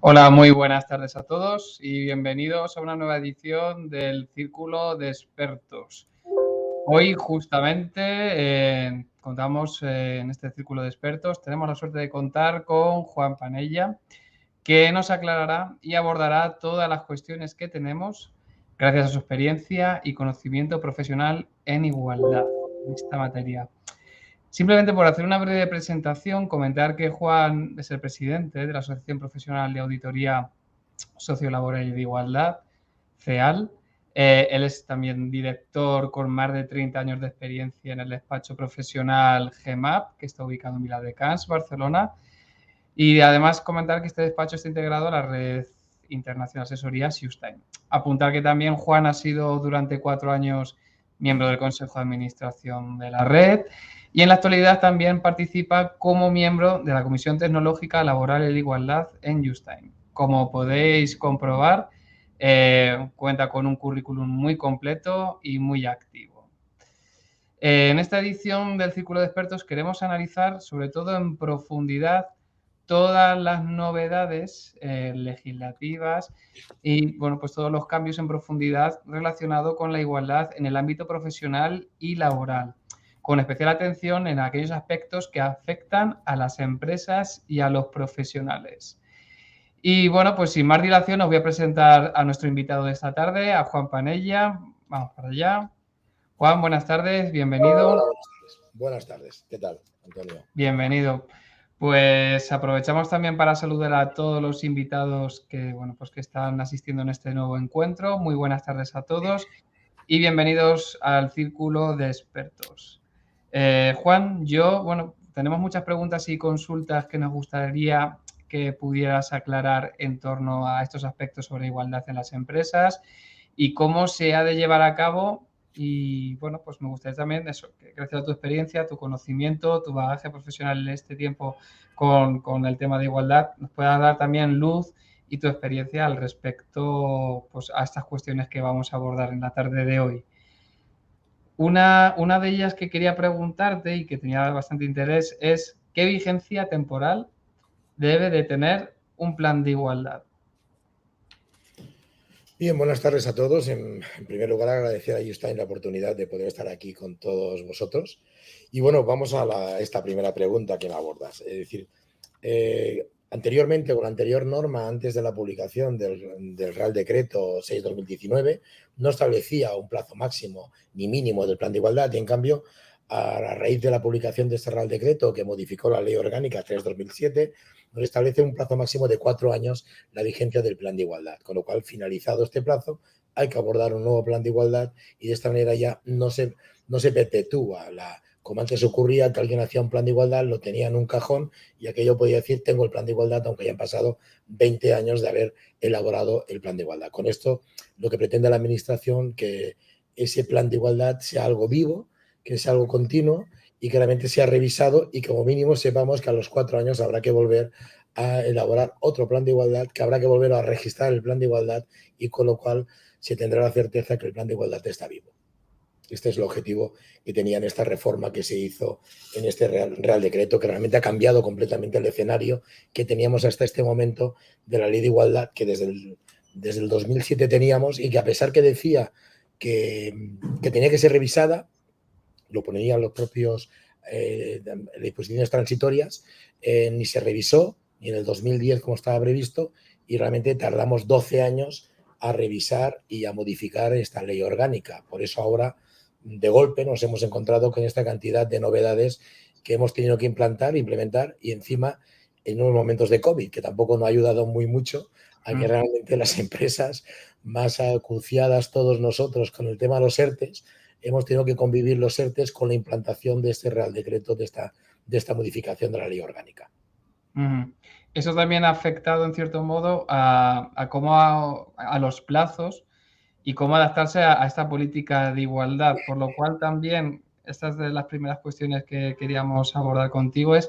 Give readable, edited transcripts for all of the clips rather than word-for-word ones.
Hola, muy buenas tardes a todos y bienvenidos a una nueva edición del Círculo de Expertos. Hoy justamente contamos en este Círculo de Expertos, tenemos la suerte de contar con Juan Panella, que nos aclarará y abordará todas las cuestiones que tenemos gracias a su experiencia y conocimiento profesional en igualdad en esta materia. Simplemente por hacer una breve presentación, comentar que Juan es el presidente de la Asociación Profesional de Auditoría Sociolaboral y de Igualdad, CEAL. Él es también director con más de 30 años de experiencia en el despacho profesional GEMAP, que está ubicado en Viladecans, Barcelona. Y además comentar que este despacho está integrado a la red internacional de asesorías Justime. Apuntar que también Juan ha sido durante 4 años miembro del Consejo de Administración de la red y en la actualidad también participa como miembro de la Comisión Tecnológica Laboral y de Igualdad en Justime. Como podéis comprobar, cuenta con un currículum muy completo y muy activo. En esta edición del Círculo de Expertos queremos analizar, sobre todo en profundidad, todas las novedades legislativas y, bueno, pues todos los cambios en profundidad relacionados con la igualdad en el ámbito profesional y laboral, con especial atención en aquellos aspectos que afectan a las empresas y a los profesionales. Y, bueno, pues sin más dilación os voy a presentar a nuestro invitado de esta tarde, a Juan Panella. Vamos para allá. Juan, buenas tardes, bienvenido. Hola, buenas tardes. ¿Qué tal, Antonio? Bienvenido. Pues aprovechamos también para saludar a todos los invitados que, bueno, pues que están asistiendo en este nuevo encuentro. Muy buenas tardes a todos y bienvenidos al Círculo de Expertos. Juan, tenemos muchas preguntas y consultas que nos gustaría que pudieras aclarar en torno a estos aspectos sobre igualdad en las empresas y cómo se ha de llevar a cabo. Y bueno, pues me gustaría también eso, que gracias a tu experiencia, tu conocimiento, tu bagaje profesional en este tiempo con el tema de igualdad, nos puedas dar también luz y tu experiencia al respecto, pues, a estas cuestiones que vamos a abordar en la tarde de hoy. Una de ellas que quería preguntarte y que tenía bastante interés es ¿qué vigencia temporal debe de tener un plan de igualdad? Bien, buenas tardes a todos. En primer lugar, agradecer a Justine la oportunidad de poder estar aquí con todos vosotros. Y bueno, vamos a esta primera pregunta que me abordas. Es decir, anteriormente, con la anterior norma, antes de la publicación del Real Decreto 6/2019, no establecía un plazo máximo ni mínimo del plan de igualdad y, en cambio, a raíz de la publicación de este Real Decreto, que modificó la Ley Orgánica 3/2007, nos establece un plazo máximo de 4 años la vigencia del plan de igualdad, con lo cual, finalizado este plazo, hay que abordar un nuevo plan de igualdad y de esta manera ya no se perpetúa como antes ocurría, que alguien hacía un plan de igualdad, lo tenía en un cajón y aquello podía decir tengo el plan de igualdad, aunque hayan pasado 20 años de haber elaborado el plan de igualdad. Con esto, lo que pretende la Administración que ese plan de igualdad sea algo vivo, que sea algo continuo y que realmente sea revisado y que como mínimo sepamos que a los 4 años habrá que volver a elaborar otro plan de igualdad, que habrá que volver a registrar el plan de igualdad y con lo cual se tendrá la certeza que el plan de igualdad está vivo. Este es el objetivo que tenían esta reforma que se hizo en este Real Decreto, que realmente ha cambiado completamente el escenario que teníamos hasta este momento de la Ley de Igualdad, que desde el 2007 teníamos y que, a pesar que decía que tenía que ser revisada, lo ponían los propios disposiciones transitorias, ni se revisó, ni en el 2010 como estaba previsto, y realmente tardamos 12 años a revisar y a modificar esta ley orgánica. Por eso ahora, de golpe, nos hemos encontrado con esta cantidad de novedades que hemos tenido que implementar y encima en unos momentos de COVID, que tampoco nos ha ayudado muy mucho a que realmente las empresas más acuciadas, todos nosotros, con el tema de los ERTES, hemos tenido que convivir los ERTES con la implantación de este Real Decreto, de esta modificación de la ley orgánica. Eso también ha afectado, en cierto modo, a cómo a los plazos y cómo adaptarse a esta política de igualdad, por lo cual también, estas de las primeras cuestiones que queríamos abordar contigo es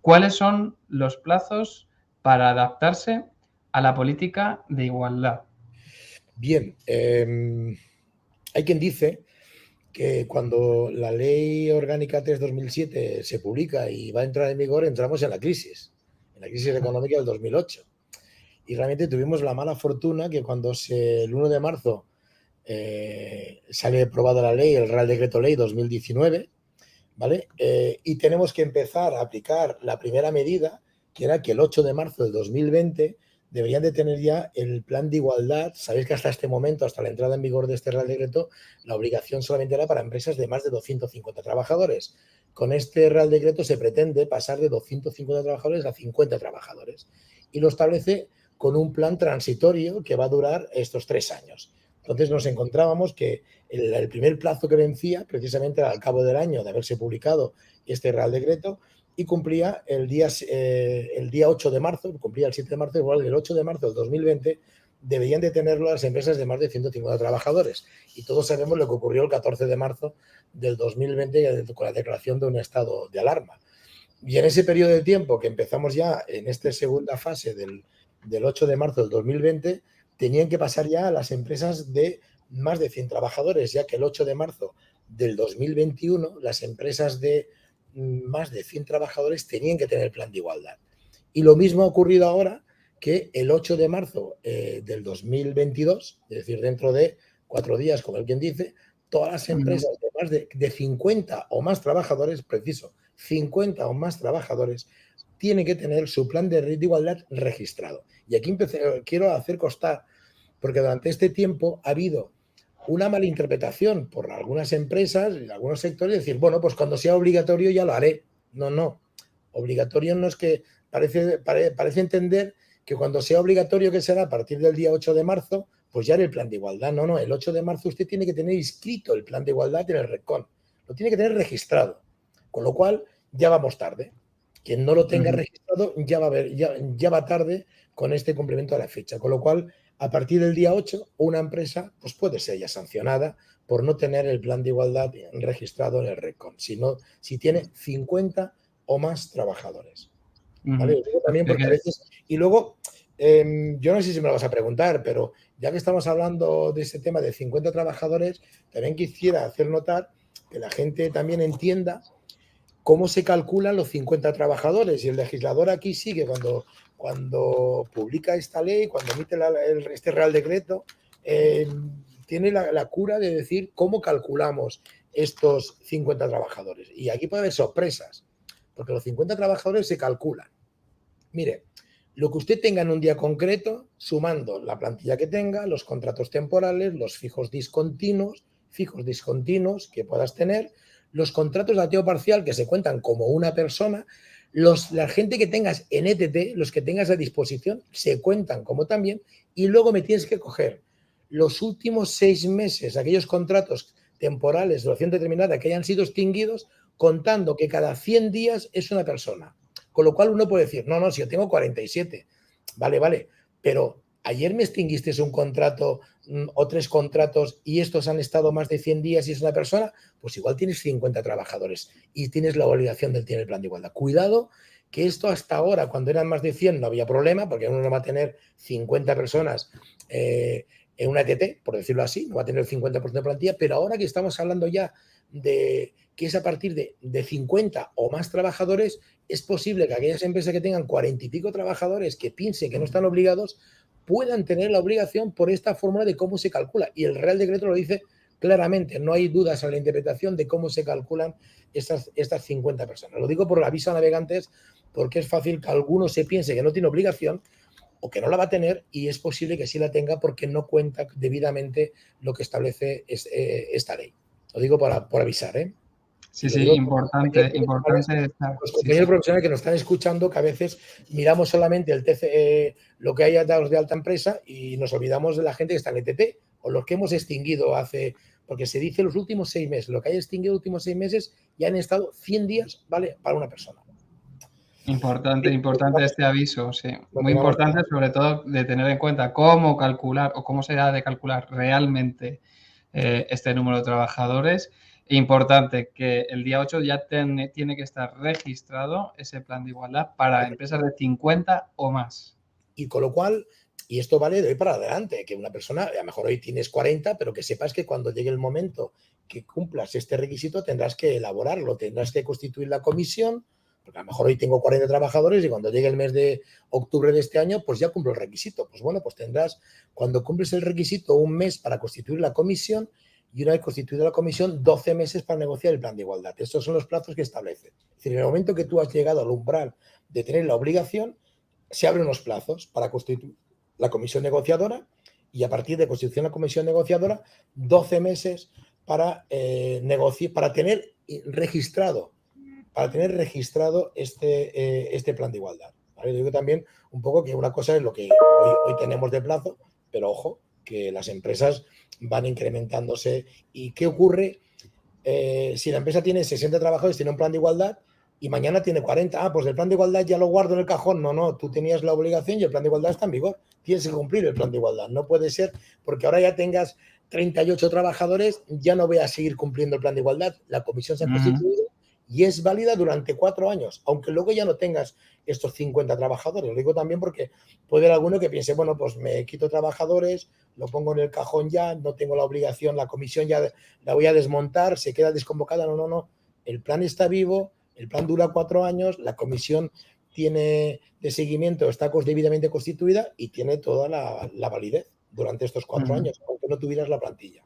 ¿cuáles son los plazos para adaptarse a la política de igualdad? Bien, hay quien dice que cuando la Ley Orgánica 3/2007 se publica y va a entrar en vigor, entramos en la crisis económica del 2008. y realmente tuvimos la mala fortuna que cuando el 1 de marzo sale aprobada la ley, el Real Decreto Ley 2019, ¿vale? Y tenemos que empezar a aplicar la primera medida, que era que el 8 de marzo del 2020 deberían de tener ya el plan de igualdad. Sabéis que hasta este momento, hasta la entrada en vigor de este Real Decreto, la obligación solamente era para empresas de más de 250 trabajadores. Con este Real Decreto se pretende pasar de 250 trabajadores a 50 trabajadores y lo establece con un plan transitorio que va a durar estos 3 años. Entonces nos encontrábamos que el primer plazo que vencía precisamente era al cabo del año de haberse publicado este Real Decreto y cumplía el día 8 de marzo, cumplía el 7 de marzo, igual el 8 de marzo del 2020 deberían de tenerlo las empresas de más de 150 trabajadores. Y todos sabemos lo que ocurrió el 14 de marzo del 2020 con la declaración de un estado de alarma. Y en ese periodo de tiempo que empezamos ya en esta segunda fase del 8 de marzo del 2020, tenían que pasar ya a las empresas de más de 100 trabajadores, ya que el 8 de marzo del 2021 las empresas de más de 100 trabajadores tenían que tener el plan de igualdad. Y lo mismo ha ocurrido ahora que el 8 de marzo del 2022, es decir, dentro de 4 días, como alguien dice, todas las empresas de más de 50 o más trabajadores, preciso, 50 o más trabajadores, tienen que tener su plan de igualdad registrado. Y aquí quiero hacer constar, porque durante este tiempo ha habido una mala interpretación por algunas empresas y algunos sectores, decir, bueno, pues cuando sea obligatorio ya lo haré. No, no. Obligatorio no es que parece entender que cuando sea obligatorio, que será a partir del día 8 de marzo, pues ya haré el plan de igualdad. No, no, el 8 de marzo usted tiene que tener inscrito el plan de igualdad en el RECON. Lo tiene que tener registrado. Con lo cual, ya vamos tarde. Quien no lo tenga registrado ya va tarde con este cumplimiento de la fecha. Con lo cual, a partir del día 8, una empresa pues puede ser ya sancionada por no tener el plan de igualdad registrado en el RECON, si tiene 50 o más trabajadores. ¿Vale? También porque a veces... Y luego, yo no sé si me lo vas a preguntar, pero ya que estamos hablando de ese tema de 50 trabajadores, también quisiera hacer notar que la gente también entienda cómo se calculan los 50 trabajadores. Y el legislador aquí sigue cuando publica esta ley, cuando emite este Real Decreto, tiene la cura de decir cómo calculamos estos 50 trabajadores. Y aquí puede haber sorpresas, porque los 50 trabajadores se calculan. Mire, lo que usted tenga en un día concreto, sumando la plantilla que tenga, los contratos temporales, los fijos discontinuos que puedas tener, los contratos de ateo parcial que se cuentan como una persona, la gente que tengas en ETT, los que tengas a disposición, se cuentan como también, y luego me tienes que coger los últimos 6 meses, aquellos contratos temporales de duración determinada que hayan sido extinguidos, contando que cada 100 días es una persona. Con lo cual uno puede decir, no, si yo tengo 47, vale, pero ayer me extinguiste un contrato o 3 contratos y estos han estado más de 100 días y es una persona, pues igual tienes 50 trabajadores y tienes la obligación de tener el plan de igualdad. Cuidado, que esto hasta ahora, cuando eran más de 100, no había problema, porque uno no va a tener 50 personas en una ETT, por decirlo así, no va a tener el 50% de plantilla, pero ahora que estamos hablando ya de que es a partir de 50 o más trabajadores, es posible que aquellas empresas que tengan 40 y pico trabajadores que piensen que no están obligados puedan tener la obligación por esta fórmula de cómo se calcula. Y el Real Decreto lo dice claramente, no hay dudas en la interpretación de cómo se calculan estas 50 personas. Lo digo por el aviso a navegantes, porque es fácil que alguno se piense que no tiene obligación o que no la va a tener, y es posible que sí la tenga porque no cuenta debidamente lo que establece esta ley. Lo digo por avisar, ¿eh? Sí, importante. Los compañeros profesionales que nos están escuchando, que a veces miramos solamente el TCE, lo que haya dados de alta empresa, y nos olvidamos de la gente que está en el ETT o los que hemos extinguido porque se dice los últimos 6 meses, lo que haya extinguido los últimos 6 meses ya han estado 100 días, ¿vale? Para una persona. Importante este aviso, sí. Muy importante, sobre todo, de tener en cuenta cómo calcular o cómo se ha de calcular realmente este número de trabajadores. Importante que el día 8 ya tiene que estar registrado ese plan de igualdad para empresas de 50 o más. Y con lo cual, y esto vale de hoy para adelante, que una persona, a lo mejor hoy tienes 40, pero que sepas que cuando llegue el momento que cumplas este requisito tendrás que elaborarlo, tendrás que constituir la comisión Porque a lo mejor hoy tengo 40 trabajadores y cuando llegue el mes de octubre de este año, pues ya cumplo el requisito. Pues bueno, pues tendrás, cuando cumples el requisito, un mes para constituir la comisión y una vez constituida la comisión, 12 meses para negociar el plan de igualdad. Estos son los plazos que establece. Es decir, en el momento que tú has llegado al umbral de tener la obligación, se abren unos plazos para constituir la comisión negociadora y a partir de constitución de la comisión negociadora, 12 meses para negociar, para tener registrado este plan de igualdad. ¿Vale? Yo digo también un poco que una cosa es lo que hoy tenemos de plazo, pero ojo, que las empresas van incrementándose. ¿Y qué ocurre si la empresa tiene 60 trabajadores, tiene un plan de igualdad y mañana tiene 40? Ah, pues el plan de igualdad ya lo guardo en el cajón. No, no, tú tenías la obligación y el plan de igualdad está en vigor. Tienes que cumplir el plan de igualdad. No puede ser porque ahora ya tengas 38 trabajadores, ya no voy a seguir cumpliendo el plan de igualdad. La comisión se ha constituido y es válida durante 4 años, aunque luego ya no tengas estos 50 trabajadores. Lo digo también porque puede haber alguno que piense, bueno, pues me quito trabajadores, lo pongo en el cajón ya, no tengo la obligación, la comisión ya la voy a desmontar, se queda desconvocada. No, no, no. El plan está vivo, el plan dura 4 años, la comisión tiene de seguimiento, está debidamente constituida y tiene toda la validez durante estos 4 años, aunque no tuvieras la plantilla.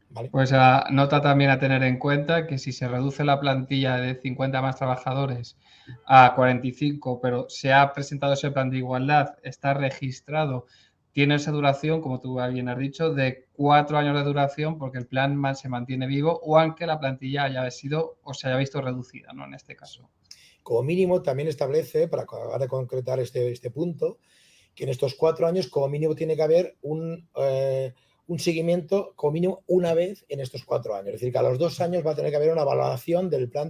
¿Vale? Pues nota también a tener en cuenta que si se reduce la plantilla de 50 más trabajadores a 45, pero se ha presentado ese plan de igualdad, está registrado, tiene esa duración, como tú bien has dicho, de 4 años de duración porque el plan se mantiene vivo o aunque la plantilla haya sido o se haya visto reducida, ¿no? En este caso. Como mínimo también establece, para acabar de concretar este punto, que en estos 4 años como mínimo tiene que haber un seguimiento como mínimo una vez en estos 4 años. Es decir, que a los 2 años va a tener que haber una valoración del plan,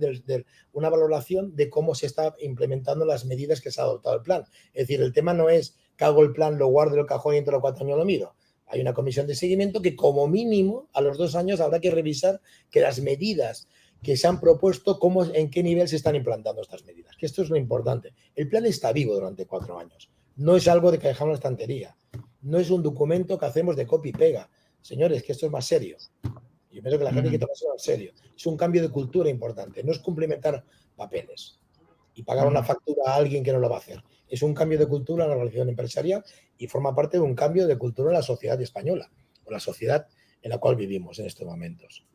una valoración de cómo se está implementando las medidas que se ha adoptado el plan. Es decir, el tema no es que hago el plan, lo guardo en el cajón y dentro de los 4 años lo miro. Hay una comisión de seguimiento que como mínimo a los 2 años habrá que revisar que las medidas que se han propuesto, en qué nivel se están implantando estas medidas. Que esto es lo importante. El plan está vivo durante 4 años. No es algo de que dejamos en la estantería. No es un documento que hacemos de copy y pega. Señores, que esto es más serio. Yo pienso que la gente hay que tomarse en serio. Es un cambio de cultura importante. No es cumplimentar papeles y pagar una factura a alguien que no lo va a hacer. Es un cambio de cultura en la relación empresarial y forma parte de un cambio de cultura en la sociedad española o la sociedad en la cual vivimos en estos momentos.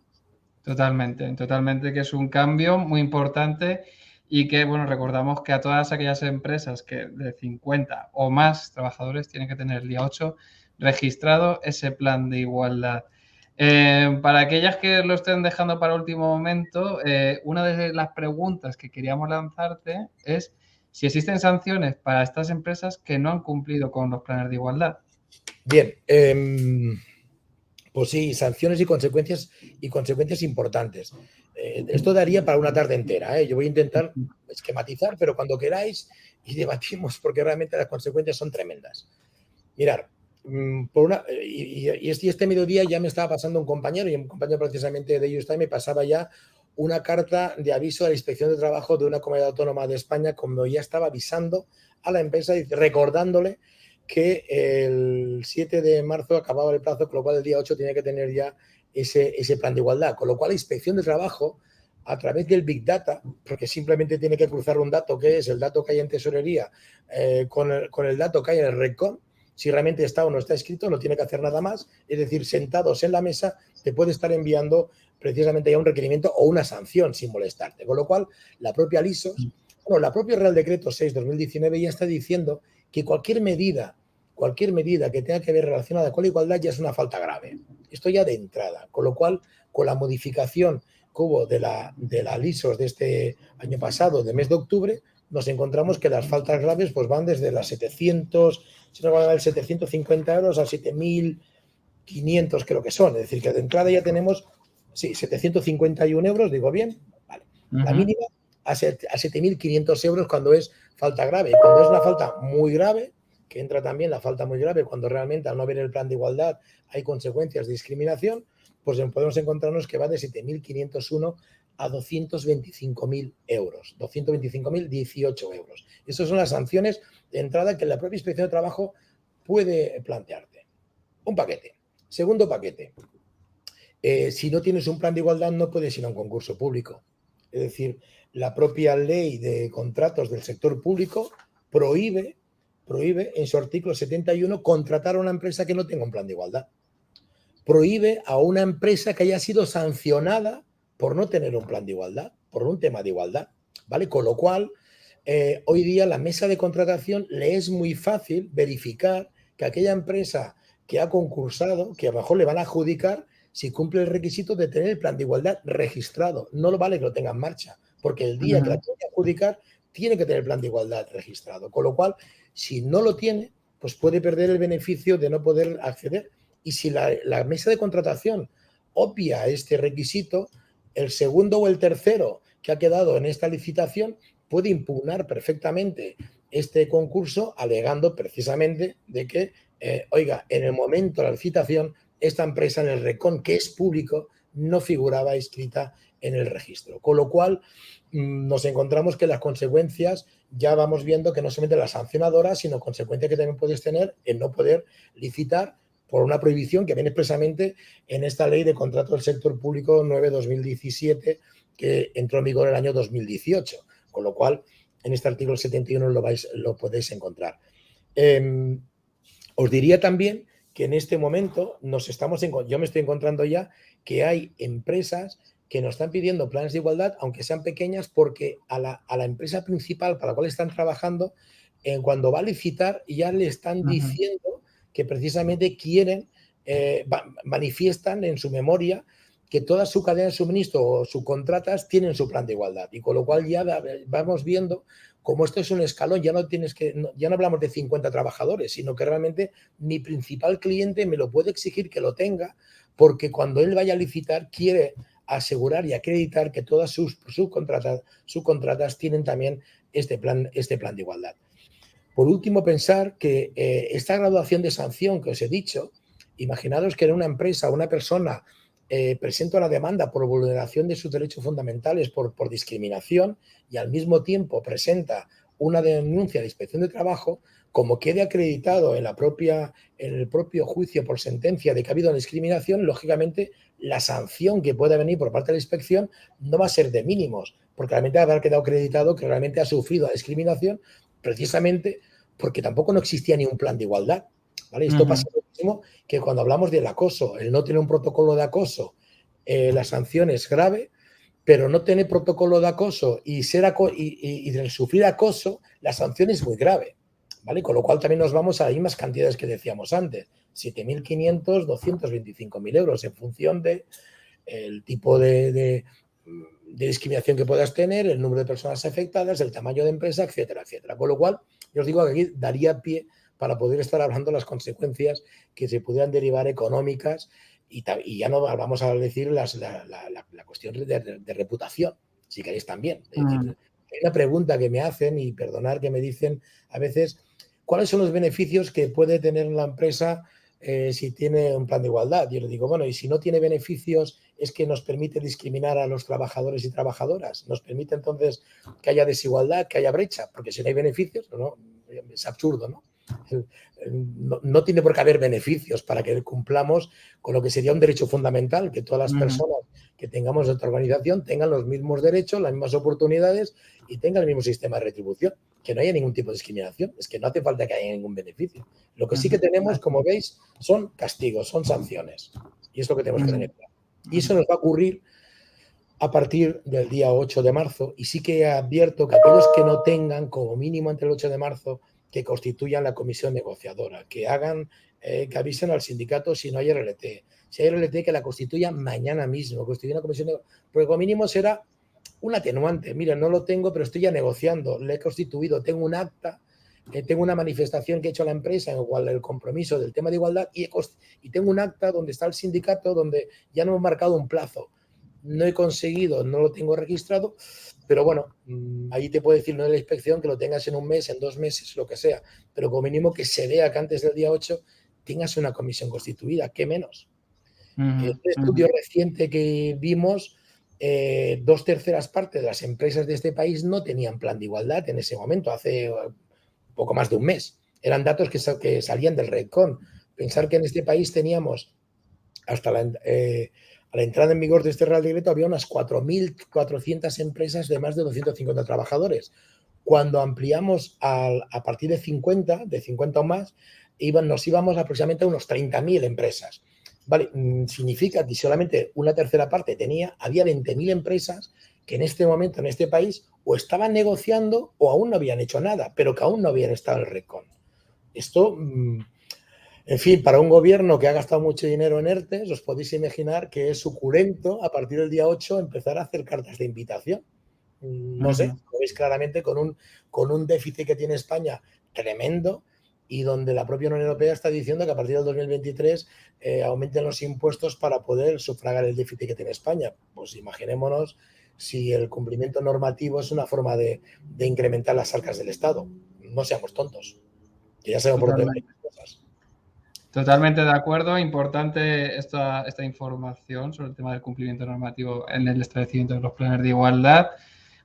Totalmente, totalmente, que es un cambio muy importante y que, bueno, recordamos que a todas aquellas empresas que de 50 o más trabajadores tienen que tener el día 8 registrado ese plan de igualdad. Para aquellas que lo estén dejando para último momento, una de las preguntas que queríamos lanzarte es si existen sanciones para estas empresas que no han cumplido con los planes de igualdad. Bien, pues sí, sanciones y consecuencias importantes. Esto daría para una tarde entera. Yo voy a intentar esquematizar, pero cuando queráis y debatimos, porque realmente las consecuencias son tremendas. Mirar, este mediodía ya me estaba pasando un compañero, y un compañero precisamente de YouStime me pasaba ya una carta de aviso a la Inspección de Trabajo de una comunidad autónoma de España, como ya estaba avisando a la empresa y recordándole que el 7 de marzo acababa el plazo, con lo cual el día 8 tiene que tener ya ese plan de igualdad. Con lo cual la Inspección de Trabajo, a través del Big Data, porque simplemente tiene que cruzar un dato que es el dato que hay en tesorería con el dato que hay en el RECOM, si realmente está o no está escrito, no tiene que hacer nada más. Es decir, sentados en la mesa, te puede estar enviando precisamente ya un requerimiento o una sanción sin molestarte. Con lo cual, la propia LISOS, la propia Real Decreto 6/2019 ya está diciendo que cualquier medida que tenga que ver relacionada con la igualdad ya es una falta grave. Esto ya de entrada. Con lo cual, con la modificación que hubo de la LISOS de este año pasado, de mes de octubre, nos encontramos que las faltas graves pues van desde las 750 euros a 7.500 creo que son. Es decir, que de entrada ya tenemos, 751 euros, digo bien, vale. La mínima a 7.500 euros cuando es falta grave. Y cuando es una falta muy grave, que entra también la falta muy grave, cuando realmente al no haber el plan de igualdad hay consecuencias de discriminación, pues podemos encontrarnos que va de 7.501 a 225.000 euros, 225.018 euros. Esas son las sanciones de entrada que la propia Inspección de Trabajo puede plantearte. Un paquete. Segundo paquete. Si no tienes un plan de igualdad, no puedes ir a un concurso público. Es decir, la propia ley de contratos del sector público prohíbe en su artículo 71 contratar a una empresa que no tenga un plan de igualdad. Prohíbe a una empresa que haya sido sancionada por no tener un plan de igualdad, por un tema de igualdad, ¿vale? Con lo cual, hoy día la mesa de contratación le es muy fácil verificar que aquella empresa que ha concursado, que a lo mejor le van a adjudicar, si cumple el requisito de tener el plan de igualdad registrado. No lo vale que lo tenga en marcha, porque el día que la tiene que adjudicar, tiene que tener el plan de igualdad registrado. Con lo cual, si no lo tiene, pues puede perder el beneficio de no poder acceder. Y si la mesa de contratación obvia este requisito, el segundo o el tercero que ha quedado en esta licitación puede impugnar perfectamente este concurso alegando precisamente de que, oiga, en el momento de la licitación, esta empresa en el RECON, que es público, no figuraba inscrita en el registro. Con lo cual, nos encontramos que las consecuencias ya vamos viendo que no solamente las sancionadoras, sino consecuencias que también puedes tener en no poder licitar por una prohibición que viene expresamente en esta ley de contrato del sector público 9/2017 que entró en vigor el año 2018, con lo cual en este artículo 71 lo podéis encontrar. Os diría también que en este momento yo me estoy encontrando ya que hay empresas que nos están pidiendo planes de igualdad, aunque sean pequeñas, porque a la empresa principal para la cual están trabajando, cuando va a licitar ya le están diciendo que precisamente quieren, manifiestan en su memoria que toda su cadena de suministro o subcontratas tienen su plan de igualdad. Y con lo cual ya vamos viendo cómo esto es un escalón, ya no hablamos de 50 trabajadores, sino que realmente mi principal cliente me lo puede exigir que lo tenga, porque cuando él vaya a licitar quiere asegurar y acreditar que todas sus subcontratas tienen también este plan de igualdad. Por último, pensar que esta graduación de sanción que os he dicho, imaginaros que en una empresa una persona presenta una demanda por vulneración de sus derechos fundamentales por discriminación y al mismo tiempo presenta una denuncia de inspección de trabajo, como quede acreditado en el propio juicio por sentencia de que ha habido una discriminación, lógicamente la sanción que pueda venir por parte de la inspección no va a ser de mínimos, porque realmente habrá quedado acreditado que realmente ha sufrido la discriminación precisamente porque tampoco no existía ni un plan de igualdad. ¿Vale? Esto pasa lo mismo que cuando hablamos del acoso, el no tener un protocolo de acoso, la sanción es grave, pero no tener protocolo de acoso y del sufrir acoso, la sanción es muy grave. ¿Vale? Con lo cual también nos vamos a las mismas cantidades que decíamos antes, 7.500, 225.000 euros en función del tipo de discriminación que puedas tener, el número de personas afectadas, el tamaño de empresa, etcétera, etcétera. Con lo cual, yo os digo que aquí daría pie para poder estar hablando de las consecuencias que se pudieran derivar económicas y ya no vamos a decir la cuestión de reputación, si queréis también. Es decir, hay una pregunta que me hacen, y perdonar que me dicen a veces, ¿cuáles son los beneficios que puede tener la empresa si tiene un plan de igualdad? Yo le digo, bueno, y si no tiene beneficios, es que nos permite discriminar a los trabajadores y trabajadoras, nos permite entonces que haya desigualdad, que haya brecha, porque si no hay beneficios, no, es absurdo, ¿no? No tiene por qué haber beneficios para que cumplamos con lo que sería un derecho fundamental, que todas las personas que tengamos otra organización tengan los mismos derechos, las mismas oportunidades y tengan el mismo sistema de retribución, que no haya ningún tipo de discriminación, es que no hace falta que haya ningún beneficio. Lo que sí que tenemos, como veis, son castigos, son sanciones, y es lo que tenemos que tener claro. Y eso nos va a ocurrir a partir del día 8 de marzo, y sí que advierto que aquellos que no tengan, como mínimo entre el 8 de marzo, que constituyan la comisión negociadora, que que avisen al sindicato si no hay RLT. Si hay RLT, que la constituyan mañana mismo, constituyan la comisión negociadora, porque como mínimo será un atenuante. Mira, no lo tengo, pero estoy ya negociando, le he constituido, tengo un acta, tengo una manifestación que he hecho a la empresa en el compromiso del tema de igualdad y tengo un acta donde está el sindicato, donde ya no hemos marcado un plazo. No he conseguido, no lo tengo registrado, pero bueno, ahí te puedo decir no de la inspección que lo tengas en un mes, en 2 meses, lo que sea, pero como mínimo que se vea que antes del día 8 tengas una comisión constituida, ¿qué menos? En un estudio reciente que vimos, 2/3 partes de las empresas de este país no tenían plan de igualdad en ese momento, hace poco más de un mes. Eran datos que salían del RECON. Pensar que en este país teníamos hasta a la entrada en vigor de este Real Decreto había unas 4.400 empresas de más de 250 trabajadores. Cuando ampliamos a partir de 50 o más, nos íbamos aproximadamente a unos 30.000 empresas. Vale, significa que solamente una tercera parte había 20.000 empresas que en este momento en este país o estaban negociando o aún no habían hecho nada, pero que aún no habían estado en el RECON. Esto, en fin, para un gobierno que ha gastado mucho dinero en ERTES, os podéis imaginar que es suculento a partir del día 8 empezar a hacer cartas de invitación. No sé, lo veis claramente con un déficit que tiene España tremendo y donde la propia Unión Europea está diciendo que a partir del 2023 aumenten los impuestos para poder sufragar el déficit que tiene España. Pues imaginémonos si el cumplimiento normativo es una forma de incrementar las arcas del Estado. No seamos tontos, que ya sabemos por dónde van las cosas. Totalmente de acuerdo. Importante esta información sobre el tema del cumplimiento normativo en el establecimiento de los planes de igualdad.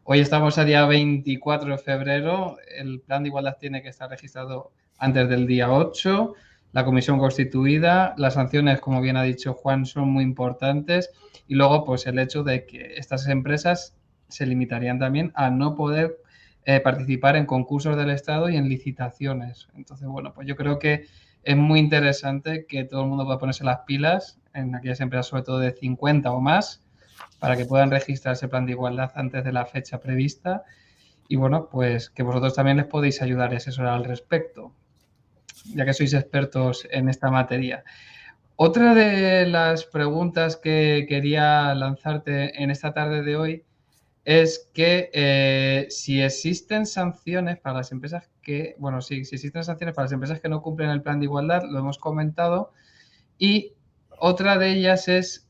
Hoy estamos a día 24 de febrero. El plan de igualdad tiene que estar registrado antes del día 8. La comisión constituida. Las sanciones, como bien ha dicho Juan, son muy importantes. Y luego, pues el hecho de que estas empresas se limitarían también a no poder participar en concursos del Estado y en licitaciones. Entonces, bueno, pues yo creo que es muy interesante que todo el mundo pueda ponerse las pilas en aquellas empresas, sobre todo de 50 o más, para que puedan registrar ese plan de igualdad antes de la fecha prevista. Y bueno, pues que vosotros también les podéis ayudar y asesorar al respecto, ya que sois expertos en esta materia. Otra de las preguntas que quería lanzarte en esta tarde de hoy es que si existen sanciones para las empresas que, bueno, sí, si existen sanciones para las empresas que no cumplen el plan de igualdad, lo hemos comentado, y otra de ellas es,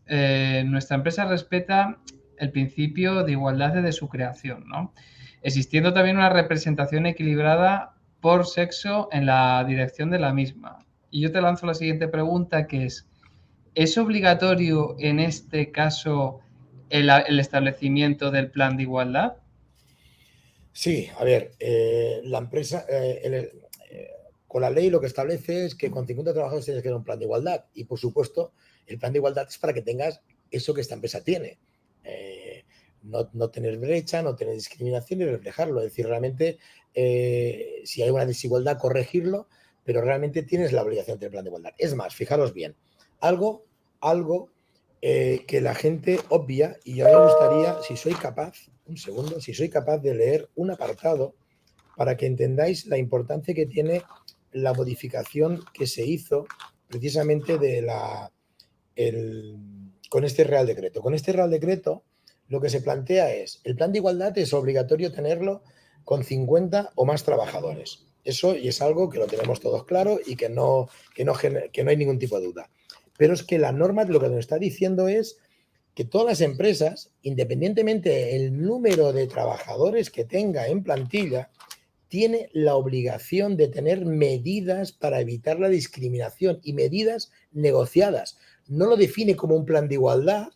nuestra empresa respeta el principio de igualdad desde su creación, ¿no? Existiendo también una representación equilibrada por sexo en la dirección de la misma. Y yo te lanzo la siguiente pregunta, que ¿es obligatorio en este caso el establecimiento del plan de igualdad? Sí, a ver, la empresa, con la ley lo que establece es que con 50 trabajadores tienes que dar un plan de igualdad y, por supuesto, el plan de igualdad es para que tengas eso que esta empresa tiene. No tener brecha, no tener discriminación y reflejarlo. Es decir, realmente, si hay una desigualdad, corregirlo, pero realmente tienes la obligación de tener plan de igualdad. Es más, fijaros bien, algo que la gente obvia, y a mí me gustaría, si soy capaz, un segundo, si soy capaz de leer un apartado para que entendáis la importancia que tiene la modificación que se hizo precisamente con este Real Decreto. Con este Real Decreto lo que se plantea es, el plan de igualdad es obligatorio tenerlo con 50 o más trabajadores. Eso y es algo que lo tenemos todos claro y que no hay ningún tipo de duda. Pero es que la norma lo que nos está diciendo es que todas las empresas, independientemente del número de trabajadores que tenga en plantilla, tiene la obligación de tener medidas para evitar la discriminación y medidas negociadas. No lo define como un plan de igualdad,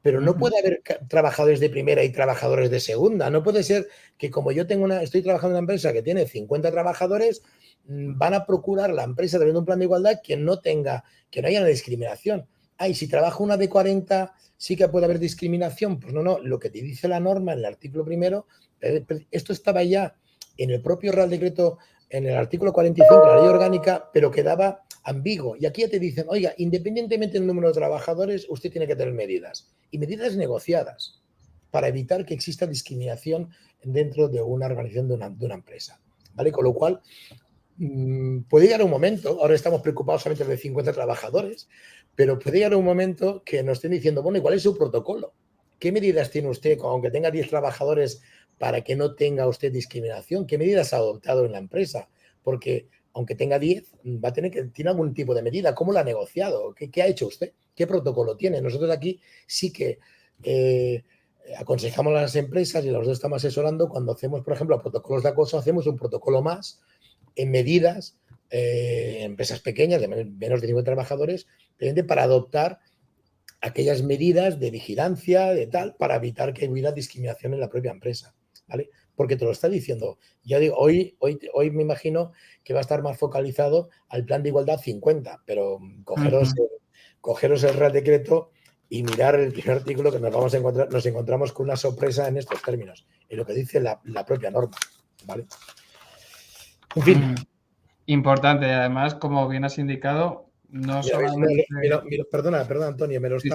pero no puede haber trabajadores de primera y trabajadores de segunda. No puede ser que como yo estoy trabajando en una empresa que tiene 50 trabajadores, van a procurar la empresa teniendo un plan de igualdad que no haya una discriminación. Y si trabaja una de 40, sí que puede haber discriminación. Pues no, lo que te dice la norma en el artículo primero, esto estaba ya en el propio Real Decreto, en el artículo 45 de la ley orgánica, pero quedaba ambiguo. Y aquí ya te dicen, oiga, independientemente del número de trabajadores, usted tiene que tener medidas. Y medidas negociadas para evitar que exista discriminación dentro de una organización de una empresa. ¿Vale? Con lo cual, puede llegar un momento, ahora estamos preocupados solamente de 50 trabajadores, pero puede llegar un momento que nos estén diciendo, bueno, ¿y cuál es su protocolo? ¿Qué medidas tiene usted, aunque tenga 10 trabajadores, para que no tenga usted discriminación? ¿Qué medidas ha adoptado en la empresa? Porque aunque tenga 10, tiene algún tipo de medida. ¿Cómo lo ha negociado? ¿Qué ha hecho usted? ¿Qué protocolo tiene? Nosotros aquí sí que aconsejamos a las empresas y los dos estamos asesorando cuando hacemos, por ejemplo, protocolos de acoso, hacemos un protocolo más en medidas, empresas pequeñas de menos de 50 trabajadores, para adoptar aquellas medidas de vigilancia, de tal, para evitar que hubiera discriminación en la propia empresa, ¿vale? Porque te lo está diciendo. Ya digo, hoy me imagino que va a estar más focalizado al plan de igualdad 50, pero cogeros el Real Decreto y mirar el primer artículo que nos encontramos con una sorpresa en estos términos, en lo que dice la propia norma, ¿vale? En fin. Importante, además, como bien has indicado, no solamente... Perdona, Antonio, me lo Sí.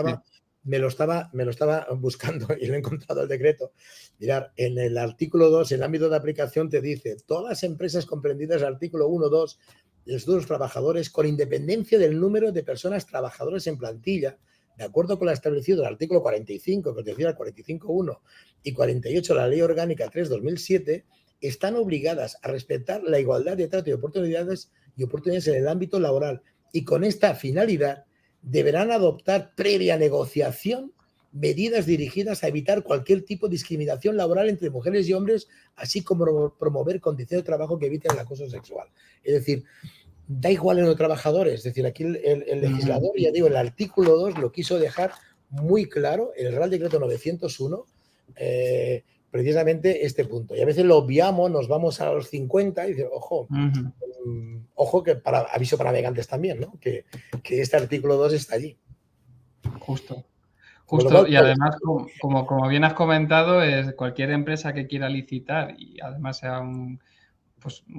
estaba buscando y lo he encontrado el decreto. Mirar, en el artículo 2, el ámbito de aplicación te dice, todas las empresas comprendidas en el artículo 1, 2, de los trabajadores, con independencia del número de personas trabajadoras en plantilla, de acuerdo con lo establecido en el artículo 45, que os decía el 45.1 y 48 de la Ley Orgánica 3/2007, están obligadas a respetar la igualdad de trato y oportunidades en el ámbito laboral, y con esta finalidad deberán adoptar previa negociación medidas dirigidas a evitar cualquier tipo de discriminación laboral entre mujeres y hombres, así como promover condiciones de trabajo que eviten el acoso sexual. Es decir, da igual en los trabajadores. Es decir, aquí el legislador, ya digo, el artículo 2 lo quiso dejar muy claro, el Real Decreto 901, precisamente este punto. Y a veces lo obviamos, nos vamos a los 50 y dice, ojo, ojo que aviso para navegantes también, ¿no? Que este artículo 2 está allí. Justo. Cual, y además, como bien has comentado, es cualquier empresa que quiera licitar y además sea un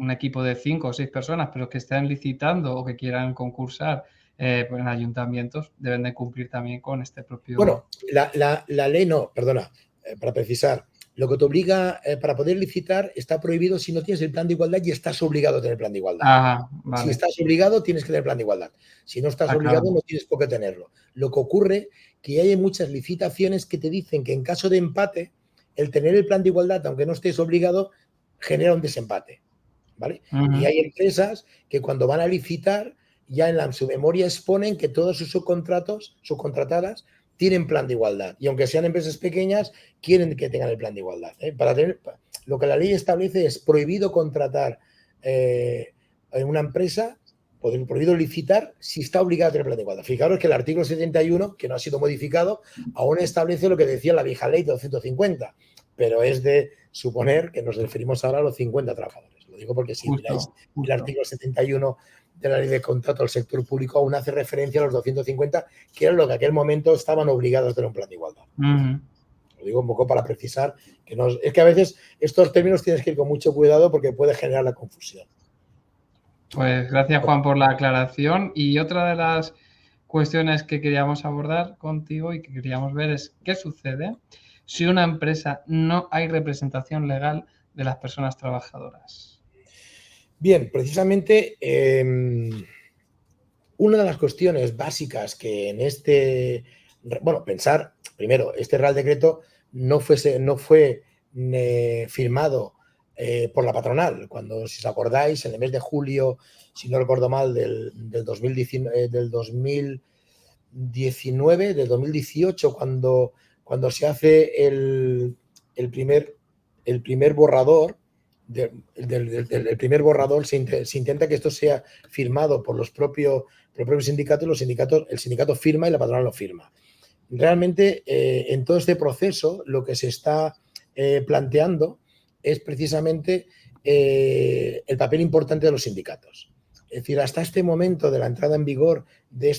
equipo de 5 o 6 personas, pero que estén licitando o que quieran concursar en ayuntamientos, deben de cumplir también con este propio... Bueno, la ley no, perdona, para precisar, lo que te obliga para poder licitar está prohibido si no tienes el plan de igualdad y estás obligado a tener plan de igualdad. Ajá, vale. Si estás obligado, tienes que tener plan de igualdad. Si no estás obligado, no tienes por qué tenerlo. Lo que ocurre que hay muchas licitaciones que te dicen que en caso de empate, el tener el plan de igualdad, aunque no estés obligado, genera un desempate, ¿vale? Y hay empresas que cuando van a licitar, ya en su memoria exponen que todos sus subcontratadas, tienen plan de igualdad. Y aunque sean empresas pequeñas, quieren que tengan el plan de igualdad. Lo que la ley establece es prohibido contratar en una empresa, prohibido licitar si está obligado a tener plan de igualdad. Fijaros que el artículo 71, que no ha sido modificado, aún establece lo que decía la vieja ley de 250, pero es de suponer que nos referimos ahora a los 50 trabajadores. Lo digo porque si miráis el artículo 71 de la ley de contrato del sector público, aún hace referencia a los 250, que era lo que en aquel momento estaban obligados a tener un plan de igualdad. Lo digo un poco para precisar que no es que a veces estos términos tienes que ir con mucho cuidado porque puede generar la confusión. Pues gracias, Juan, por la aclaración. Y otra de las cuestiones que queríamos abordar contigo y que queríamos ver es qué sucede si una empresa no hay representación legal de las personas trabajadoras. Bien, precisamente una de las cuestiones básicas que en pensar, primero, este Real Decreto no fue firmado por la patronal. Cuando, si os acordáis, en el mes de julio, si no recuerdo mal, del 2018, cuando se hace el primer borrador, el primer borrador, se intenta que esto sea firmado por los propios sindicatos, el sindicato firma y la patronal lo firma. Realmente, en todo este proceso, lo que se está planteando es precisamente el papel importante de los sindicatos. Es decir, hasta este momento de la entrada en vigor de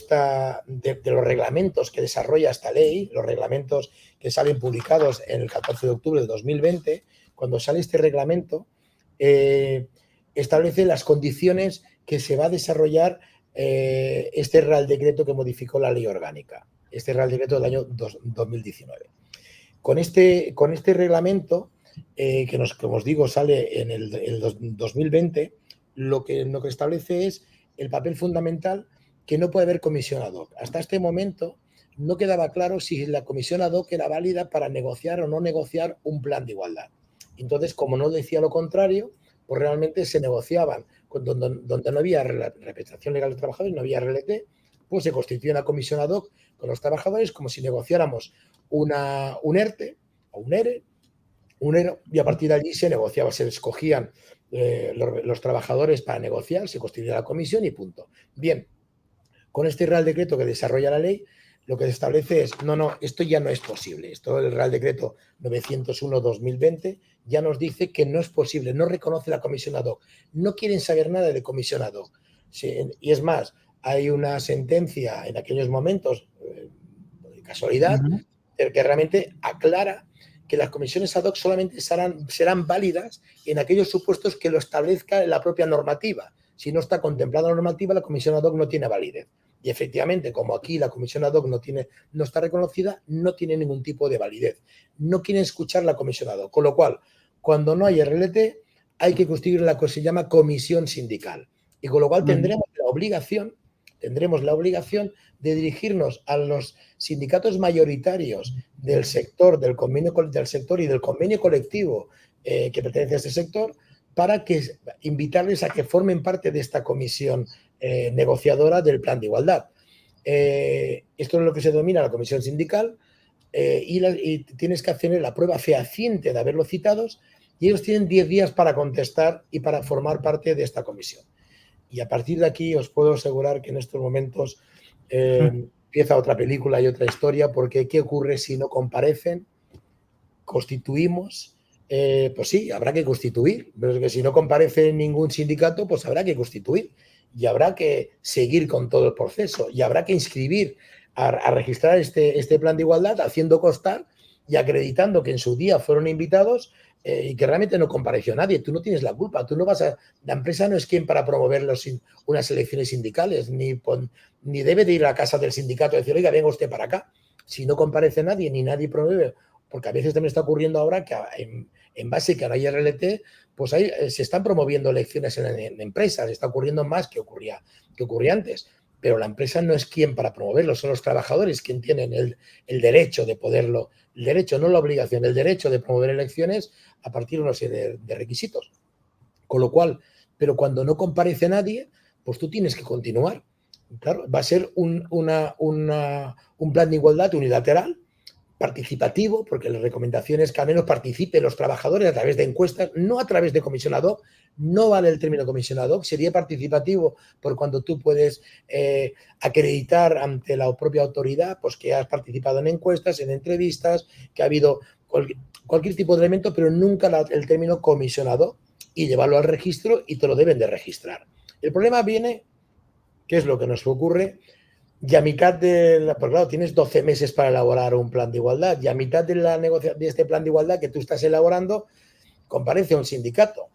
los reglamentos que desarrolla esta ley, los reglamentos que salen publicados en el 14 de octubre de 2020, cuando sale este reglamento, establece las condiciones que se va a desarrollar este Real Decreto que modificó la Ley Orgánica, este Real Decreto del año 2019. Con este reglamento, como os digo, sale en el 2020, lo que establece es el papel fundamental que no puede haber comisión ad hoc. Hasta este momento no quedaba claro si la comisión ad hoc era válida para negociar o no negociar un plan de igualdad. Entonces, como no decía lo contrario, pues realmente se negociaban donde no había representación legal de trabajadores, no había RLT, pues se constituía una comisión ad hoc con los trabajadores como si negociáramos un ERTE o un ERE, y a partir de allí se negociaba, se escogían los trabajadores para negociar, se constituía la comisión y punto. Bien, con este Real Decreto que desarrolla la ley, lo que se establece es, esto ya no es posible. Esto, el Real Decreto 901-2020 ya nos dice que no es posible, no reconoce la comisión ad hoc. No quieren saber nada de comisión ad hoc. Sí, y es más, hay una sentencia en aquellos momentos, casualidad, Ujú. que realmente aclara que las comisiones ad hoc solamente serán válidas en aquellos supuestos que lo establezca la propia normativa. Si no está contemplada la normativa, la comisión ad hoc no tiene validez. Y efectivamente, como aquí la comisión ad hoc no está reconocida, no tiene ningún tipo de validez. No quieren escuchar la comisión ad hoc. Con lo cual, cuando no hay RLT, hay que constituir la que se llama comisión sindical. Y con lo cual Ujú. tendremos la obligación de dirigirnos a los sindicatos mayoritarios del sector, del sector y del convenio colectivo que pertenece a este sector, para invitarles a que formen parte de esta comisión negociadora del plan de igualdad. Esto es lo que se denomina la comisión sindical, y tienes que hacer la prueba fehaciente de haberlo citados, y ellos tienen 10 días para contestar y para formar parte de esta comisión. Y a partir de aquí os puedo asegurar que en estos momentos empieza otra película y otra historia, porque ¿qué ocurre si no comparecen? Constituimos, pues sí, habrá que constituir, pero es que si no comparece ningún sindicato, pues habrá que constituir y habrá que seguir con todo el proceso y habrá que inscribir a registrar este plan de igualdad, haciendo constar y acreditando que en su día fueron invitados y que realmente no compareció nadie. Tú no tienes la culpa, tú no vas a... La empresa no es quien para promover unas elecciones sindicales, ni debe de ir a la casa del sindicato y decir, oiga, venga usted para acá. Si no comparece nadie, ni nadie promueve, porque a veces también está ocurriendo ahora que en base a que no hay RLT, pues se están promoviendo elecciones en empresas, está ocurriendo más que ocurría antes, pero la empresa no es quien para promoverlo, son los trabajadores quien tienen el derecho de poderlo, el derecho, no la obligación, el derecho de promover elecciones a partir de una serie de requisitos. Con lo cual, pero cuando no comparece nadie, pues tú tienes que continuar. Claro, va a ser un plan de igualdad unilateral, participativo, porque la recomendación es que al menos participen los trabajadores a través de encuestas, no a través de comisión ad hoc. No vale el término comisión ad hoc, sería participativo por cuando tú puedes acreditar ante la propia autoridad pues que has participado en encuestas, en entrevistas, que ha habido cualquier tipo de elemento, pero nunca el término comisión ad hoc, y llevarlo al registro y te lo deben de registrar. El problema viene, ¿qué es lo que nos ocurre? Y a mitad pues claro, tienes 12 meses para elaborar un plan de igualdad, y a mitad de este plan de igualdad que tú estás elaborando, comparece un sindicato.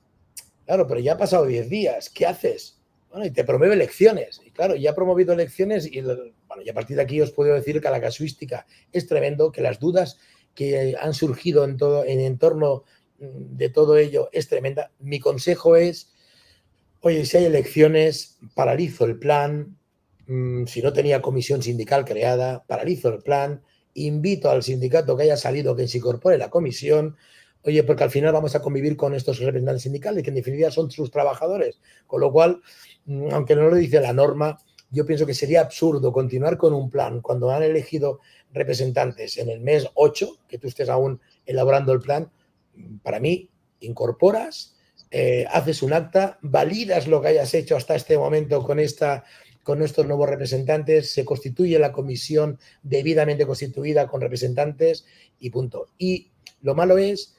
Claro, pero ya ha pasado 10 días, ¿qué haces? Bueno, y te promueve elecciones. Y claro, ya ha promovido elecciones y a partir de aquí os puedo decir que la casuística es tremendo, que las dudas que han surgido en torno de todo ello es tremenda. Mi consejo es, oye, si hay elecciones, paralizo el plan. Si no tenía comisión sindical creada, paralizo el plan, invito al sindicato que haya salido que se incorpore la comisión, oye, porque al final vamos a convivir con estos representantes sindicales, que en definitiva son sus trabajadores, con lo cual, aunque no lo dice la norma, yo pienso que sería absurdo continuar con un plan cuando han elegido representantes en el mes 8, que tú estés aún elaborando el plan. Para mí, incorporas, haces un acta, validas lo que hayas hecho hasta este momento con estos nuevos representantes, se constituye la comisión debidamente constituida con representantes y punto. Y lo malo es,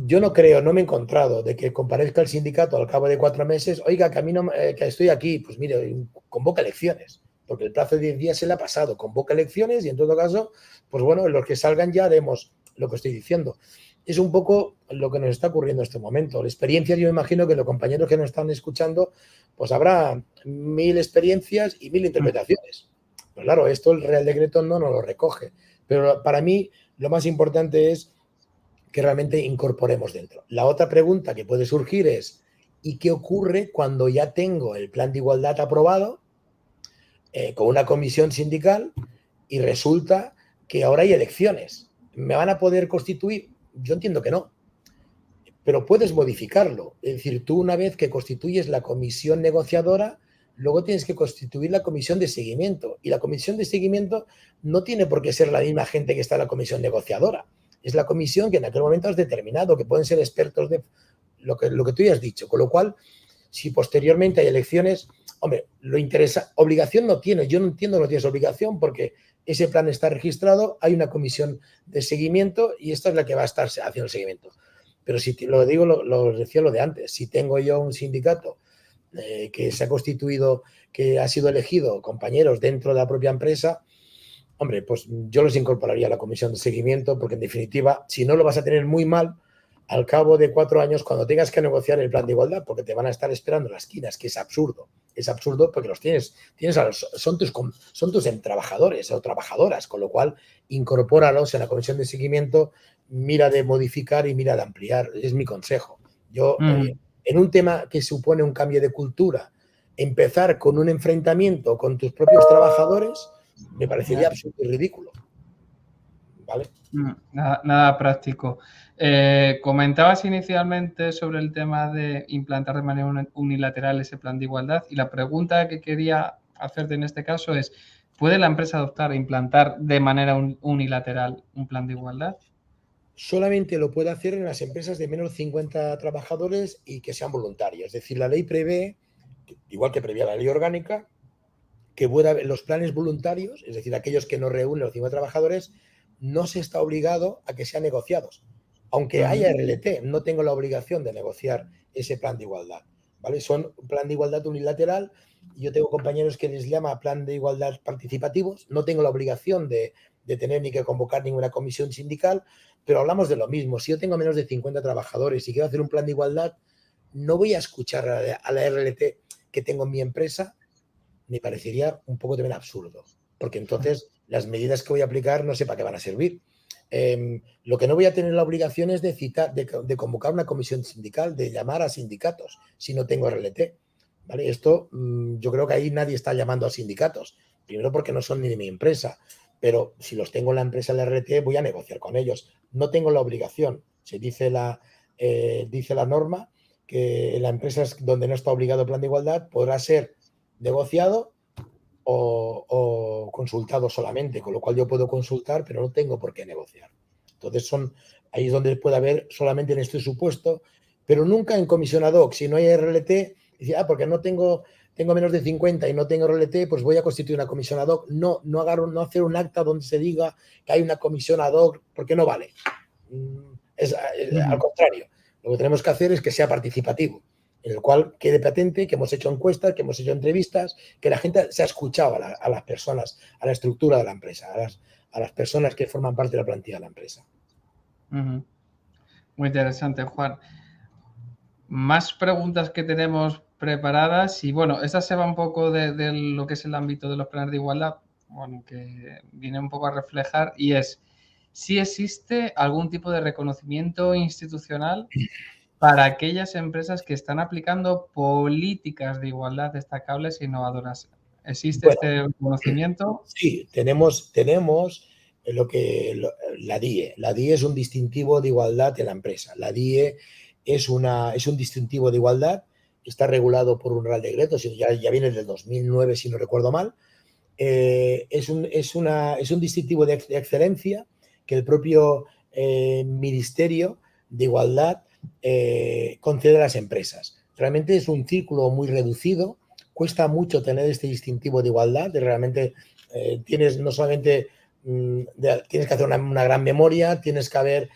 yo no me he encontrado de que comparezca el sindicato al cabo de 4 meses, oiga, que a mí no, que estoy aquí, pues mire, convoca elecciones, porque el plazo de 10 días se le ha pasado, convoca elecciones y en todo caso, pues bueno, los que salgan ya haremos lo que estoy diciendo. Es un poco lo que nos está ocurriendo en este momento. La experiencia, yo me imagino que los compañeros que nos están escuchando, pues habrá 1000 experiencias y 1000 interpretaciones. Pues claro, esto el Real Decreto no nos lo recoge. Pero para mí lo más importante es que realmente incorporemos dentro. La otra pregunta que puede surgir es, ¿y qué ocurre cuando ya tengo el plan de igualdad aprobado con una comisión sindical y resulta que ahora hay elecciones? ¿Me van a poder constituir? Yo entiendo que no, pero puedes modificarlo. Es decir, tú una vez que constituyes la comisión negociadora, luego tienes que constituir la comisión de seguimiento. Y la comisión de seguimiento no tiene por qué ser la misma gente que está en la comisión negociadora. Es la comisión que en aquel momento has determinado, que pueden ser expertos de lo que tú ya has dicho. Con lo cual, si posteriormente hay elecciones, hombre, lo interesa, obligación no tiene. Yo no entiendo que no tienes obligación porque ese plan está registrado, hay una comisión de seguimiento y esta es la que va a estar haciendo el seguimiento. Pero si lo digo, lo decía lo de antes, si tengo yo un sindicato que se ha constituido, que ha sido elegido compañeros dentro de la propia empresa, Hombre, pues yo los incorporaría a la comisión de seguimiento porque, en definitiva, si no lo vas a tener muy mal al cabo de 4 años cuando tengas que negociar el plan de igualdad, porque te van a estar esperando en las esquinas, que es absurdo. Es absurdo porque los tienes son tus trabajadores o trabajadoras, con lo cual incorpóralos en la comisión de seguimiento, mira de modificar y mira de ampliar. Es mi consejo. Yo, en un tema que supone un cambio de cultura, empezar con un enfrentamiento con tus propios trabajadores me parecería absurdo y ridículo. ¿Vale? Nada práctico. Comentabas inicialmente sobre el tema de implantar de manera unilateral ese plan de igualdad, y la pregunta que quería hacerte en este caso es, ¿puede la empresa adoptar e implantar de manera unilateral un plan de igualdad? Solamente lo puede hacer en las empresas de menos de 50 trabajadores y que sean voluntarias. Es decir, la ley prevé, igual que prevía la ley orgánica, que pueda haber los planes voluntarios, es decir, aquellos que no reúnen los 50 trabajadores, no se está obligado a que sean negociados. Aunque haya RLT, no tengo la obligación de negociar ese plan de igualdad. ¿Vale? Son un plan de igualdad unilateral. Yo tengo compañeros que les llama plan de igualdad participativos. No tengo la obligación de tener ni que convocar ninguna comisión sindical, pero hablamos de lo mismo. Si yo tengo menos de 50 trabajadores y quiero hacer un plan de igualdad, no voy a escuchar a la RLT que tengo en mi empresa. Me parecería un poco también absurdo, porque entonces las medidas que voy a aplicar no sé para qué van a servir. Lo que no voy a tener la obligación es de convocar una comisión sindical, de llamar a sindicatos si no tengo RLT. ¿Vale? Esto yo creo que ahí nadie está llamando a sindicatos, primero porque no son ni de mi empresa, pero si los tengo en la empresa en la RLT voy a negociar con ellos. No tengo la obligación. Se dice dice la norma que en la empresa donde no está obligado el plan de igualdad podrá ser negociado o consultado solamente, con lo cual yo puedo consultar, pero no tengo por qué negociar. Entonces ahí es donde puede haber solamente en este supuesto, pero nunca en comisión ad hoc. Si no hay RLT, dice, porque no tengo menos de 50 y no tengo RLT, pues voy a constituir una comisión ad hoc. No hacer un acta donde se diga que hay una comisión ad hoc, porque no vale. Al contrario, lo que tenemos que hacer es que sea participativo, en el cual quede patente que hemos hecho encuestas, que hemos hecho entrevistas, que la gente se ha escuchado a las personas, a la estructura de la empresa, a las personas que forman parte de la plantilla de la empresa. Muy interesante, Juan. Más preguntas que tenemos preparadas y bueno, esta se va un poco de lo que es el ámbito de los planes de igualdad, bueno, que viene un poco a reflejar, y es si existe algún tipo de reconocimiento institucional para aquellas empresas que están aplicando políticas de igualdad destacables e innovadoras. ¿Existe este reconocimiento? Sí, tenemos la DIE. La DIE es un distintivo de igualdad en la empresa. La DIE es un distintivo de igualdad, está regulado por un Real Decreto, ya viene del 2009, si no recuerdo mal. Es un distintivo de excelencia que el propio Ministerio de Igualdad concede a las empresas. Realmente es un círculo muy reducido, cuesta mucho tener este distintivo de igualdad, realmente tienes no solamente tienes que hacer una gran memoria, tienes que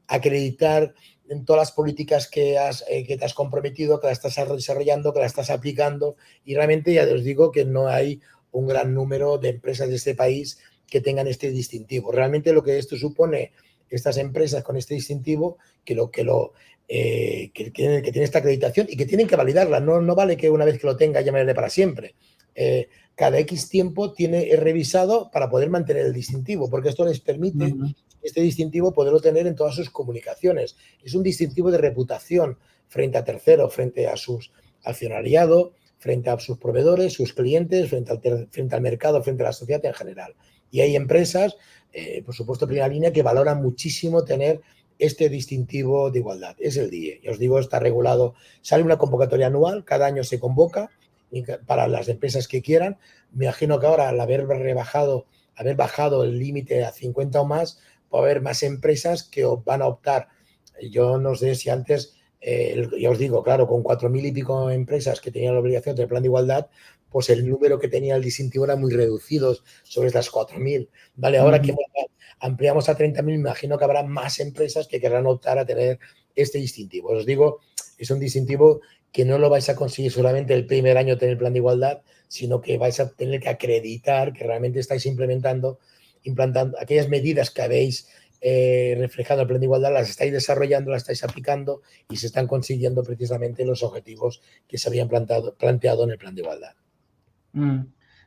acreditar en todas las políticas que te has comprometido, que las estás desarrollando, que las estás aplicando, y realmente ya os digo que no hay un gran número de empresas de este país que tengan este distintivo. Realmente lo que esto supone, estas empresas con este distintivo, que tienen esta acreditación y que tienen que validarla. No vale que una vez que lo tenga ya me dé para siempre. Cada X tiempo es revisado para poder mantener el distintivo, porque esto les permite este distintivo poderlo tener en todas sus comunicaciones. Es un distintivo de reputación frente a terceros, frente a sus accionariado, frente a sus proveedores, sus clientes, frente al mercado, frente a la sociedad en general. Y hay empresas, por supuesto, de primera línea, que valoran muchísimo tener este distintivo de igualdad. Es el DIE. Ya os digo, está regulado. Sale una convocatoria anual, cada año se convoca para las empresas que quieran. Me imagino que ahora, al haber bajado el límite a 50 o más, va a haber más empresas que van a optar. Yo no sé si antes, ya os digo, claro, con 4.000 y pico empresas que tenían la obligación del plan de igualdad, pues el número que tenía el distintivo era muy reducido sobre estas 4.000. Vale, ahora que ampliamos a 30.000, me imagino que habrá más empresas que querrán optar a tener este distintivo. Os digo, Es un distintivo que no lo vais a conseguir solamente el primer año tener el plan de igualdad, sino que vais a tener que acreditar que realmente estáis implantando aquellas medidas que habéis reflejado en el plan de igualdad, las estáis desarrollando, las estáis aplicando y se están consiguiendo precisamente los objetivos que se habían planteado en el plan de igualdad.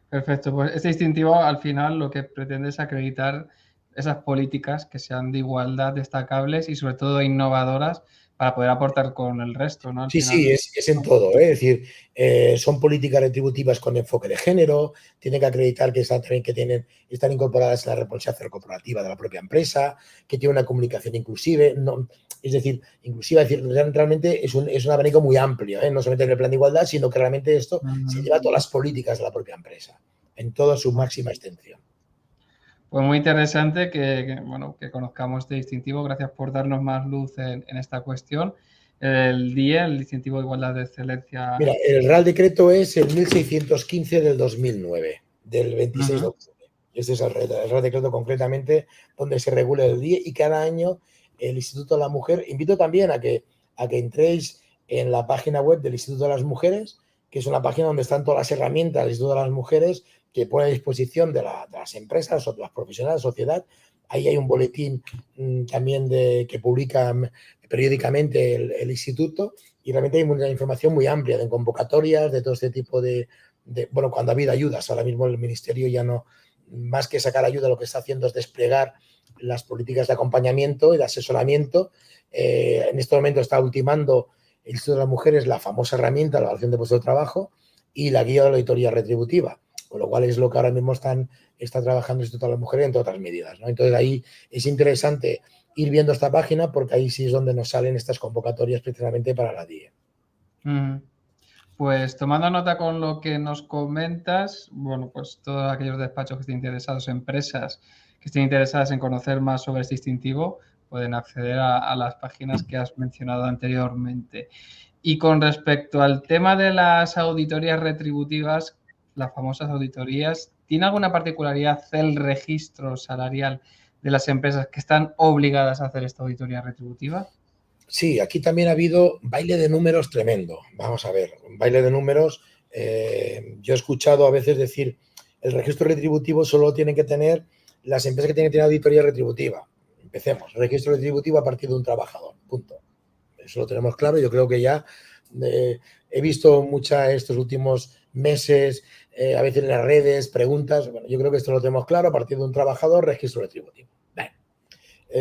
Perfecto, pues este distintivo al final lo que pretende es acreditar esas políticas que sean de igualdad, destacables y sobre todo innovadoras para poder aportar con el resto, ¿no? Al Sí, final, sí, es en todo, ¿eh? Es decir, son políticas retributivas con enfoque de género, tienen que acreditar que están incorporadas en la responsabilidad corporativa de la propia empresa, que tiene una comunicación inclusive, no, es decir, inclusiva, es decir, realmente es un abanico muy amplio, ¿eh? No solamente en el plan de igualdad, sino que realmente esto se lleva a todas las políticas de la propia empresa, en toda su máxima extensión. Pues muy interesante que conozcamos este distintivo. Gracias por darnos más luz en esta cuestión. El DIE, el Distintivo de Igualdad de Excelencia. Mira, el Real Decreto es el 1615 del 2009, del 26 de octubre. Este es el Real Decreto concretamente donde se regula el DIE y cada año el Instituto de la Mujer. Invito también a que entréis en la página web del Instituto de las Mujeres, que es una página donde están todas las herramientas del Instituto de las Mujeres que pone a disposición de las empresas o de las profesionales, de la sociedad. Ahí hay un boletín también que publica periódicamente el instituto y realmente hay una información muy amplia de convocatorias, de todo este tipo bueno, cuando ha habido ayudas. Ahora mismo el Ministerio ya no, más que sacar ayuda, lo que está haciendo es desplegar las políticas de acompañamiento y de asesoramiento. En este momento está ultimando el Instituto de las Mujeres la famosa herramienta, la evaluación de puesto de trabajo y la guía de la auditoría retributiva, con lo cual es lo que ahora mismo está trabajando el Instituto de las Mujeres, entre otras medidas, ¿no? Entonces ahí es interesante ir viendo esta página porque ahí sí es donde nos salen estas convocatorias precisamente para la DIE. Pues tomando nota con lo que nos comentas, bueno, pues todos aquellos despachos que estén interesados, empresas que estén interesadas en conocer más sobre este distintivo, pueden acceder a las páginas que has mencionado anteriormente. Y con respecto al tema de las auditorías retributivas, las famosas auditorías, ¿tiene alguna particularidad el registro salarial de las empresas que están obligadas a hacer esta auditoría retributiva? Sí, aquí también ha habido baile de números tremendo. Vamos a ver, un baile de números. Yo he escuchado a veces decir el registro retributivo solo tienen que tener las empresas que tienen que tener auditoría retributiva. Empecemos, registro retributivo a partir de un trabajador, punto. Eso lo tenemos claro. Yo creo que ya he visto estos últimos meses, a veces en las redes, preguntas. Bueno, yo creo que esto lo tenemos claro, a partir de un trabajador, registro retributivo.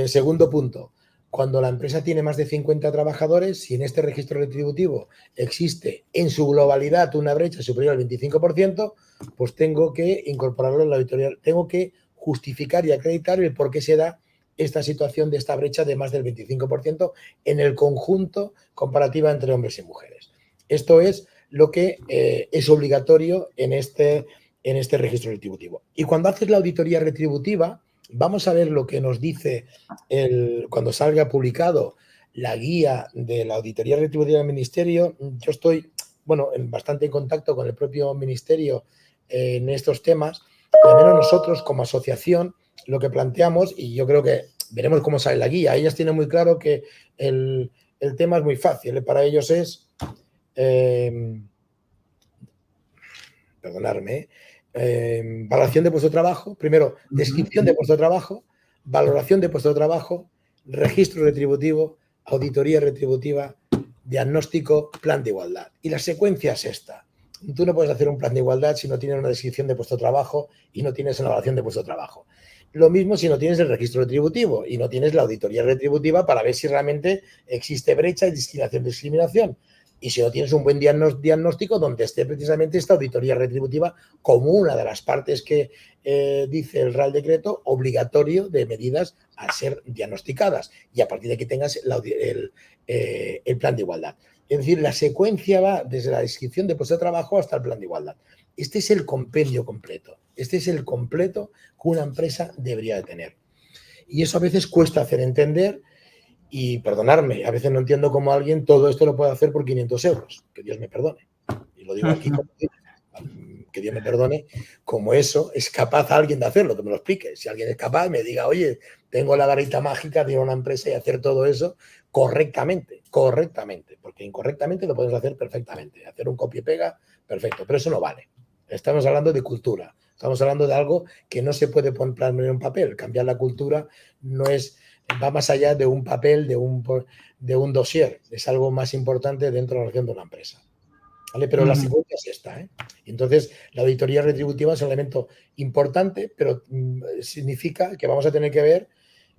Segundo punto. Cuando la empresa tiene más de 50 trabajadores, si en este registro retributivo existe en su globalidad una brecha superior al 25%, pues tengo que incorporarlo en la auditoría. Tengo que justificar y acreditar el por qué se da esta situación de esta brecha de más del 25% en el conjunto comparativa entre hombres y mujeres. Esto es lo que es obligatorio en este registro retributivo. Y cuando haces la auditoría retributiva, vamos a ver lo que nos dice cuando salga publicado la guía de la auditoría retributiva del Ministerio. Yo estoy, bastante en contacto con el propio Ministerio en estos temas. Y al menos nosotros, como asociación, lo que planteamos, y yo creo que veremos cómo sale la guía, ellas tienen muy claro que el tema es muy fácil. Para ellos es, perdonadme, valoración de puesto de trabajo, primero descripción de puesto de trabajo, valoración de puesto de trabajo, registro retributivo, auditoría retributiva, diagnóstico, plan de igualdad. Y la secuencia es esta. Tú no puedes hacer un plan de igualdad si no tienes una descripción de puesto de trabajo y no tienes una valoración de puesto de trabajo. Lo mismo si no tienes el registro retributivo y no tienes la auditoría retributiva para ver si realmente existe brecha y discriminación. Y si no tienes un buen diagnóstico donde esté precisamente esta auditoría retributiva como una de las partes que dice el Real Decreto obligatorio de medidas a ser diagnosticadas y a partir de que tengas el plan de igualdad. Es decir, la secuencia va desde la descripción de puesto de trabajo hasta el plan de igualdad. Este es el compendio completo. Este es el completo que una empresa debería de tener. Y eso a veces cuesta hacer entender. Y perdonarme, a veces no entiendo cómo alguien todo esto lo puede hacer por 500 euros. Que Dios me perdone. Y lo digo aquí como que Dios me perdone, como eso, es capaz alguien de hacerlo, que me lo explique. Si alguien es capaz, me diga, oye, tengo la varita mágica de ir a una empresa y hacer todo eso correctamente, porque incorrectamente lo puedes hacer perfectamente. Hacer un copia y pega, perfecto, pero eso no vale. Estamos hablando de cultura, estamos hablando de algo que no se puede poner en un papel. Cambiar la cultura no es, va más allá de un papel, de un dossier, es algo más importante dentro de la relación de una empresa. ¿Vale? Pero la secuencia es esta. Entonces, la auditoría retributiva es un elemento importante, pero significa que vamos a tener que ver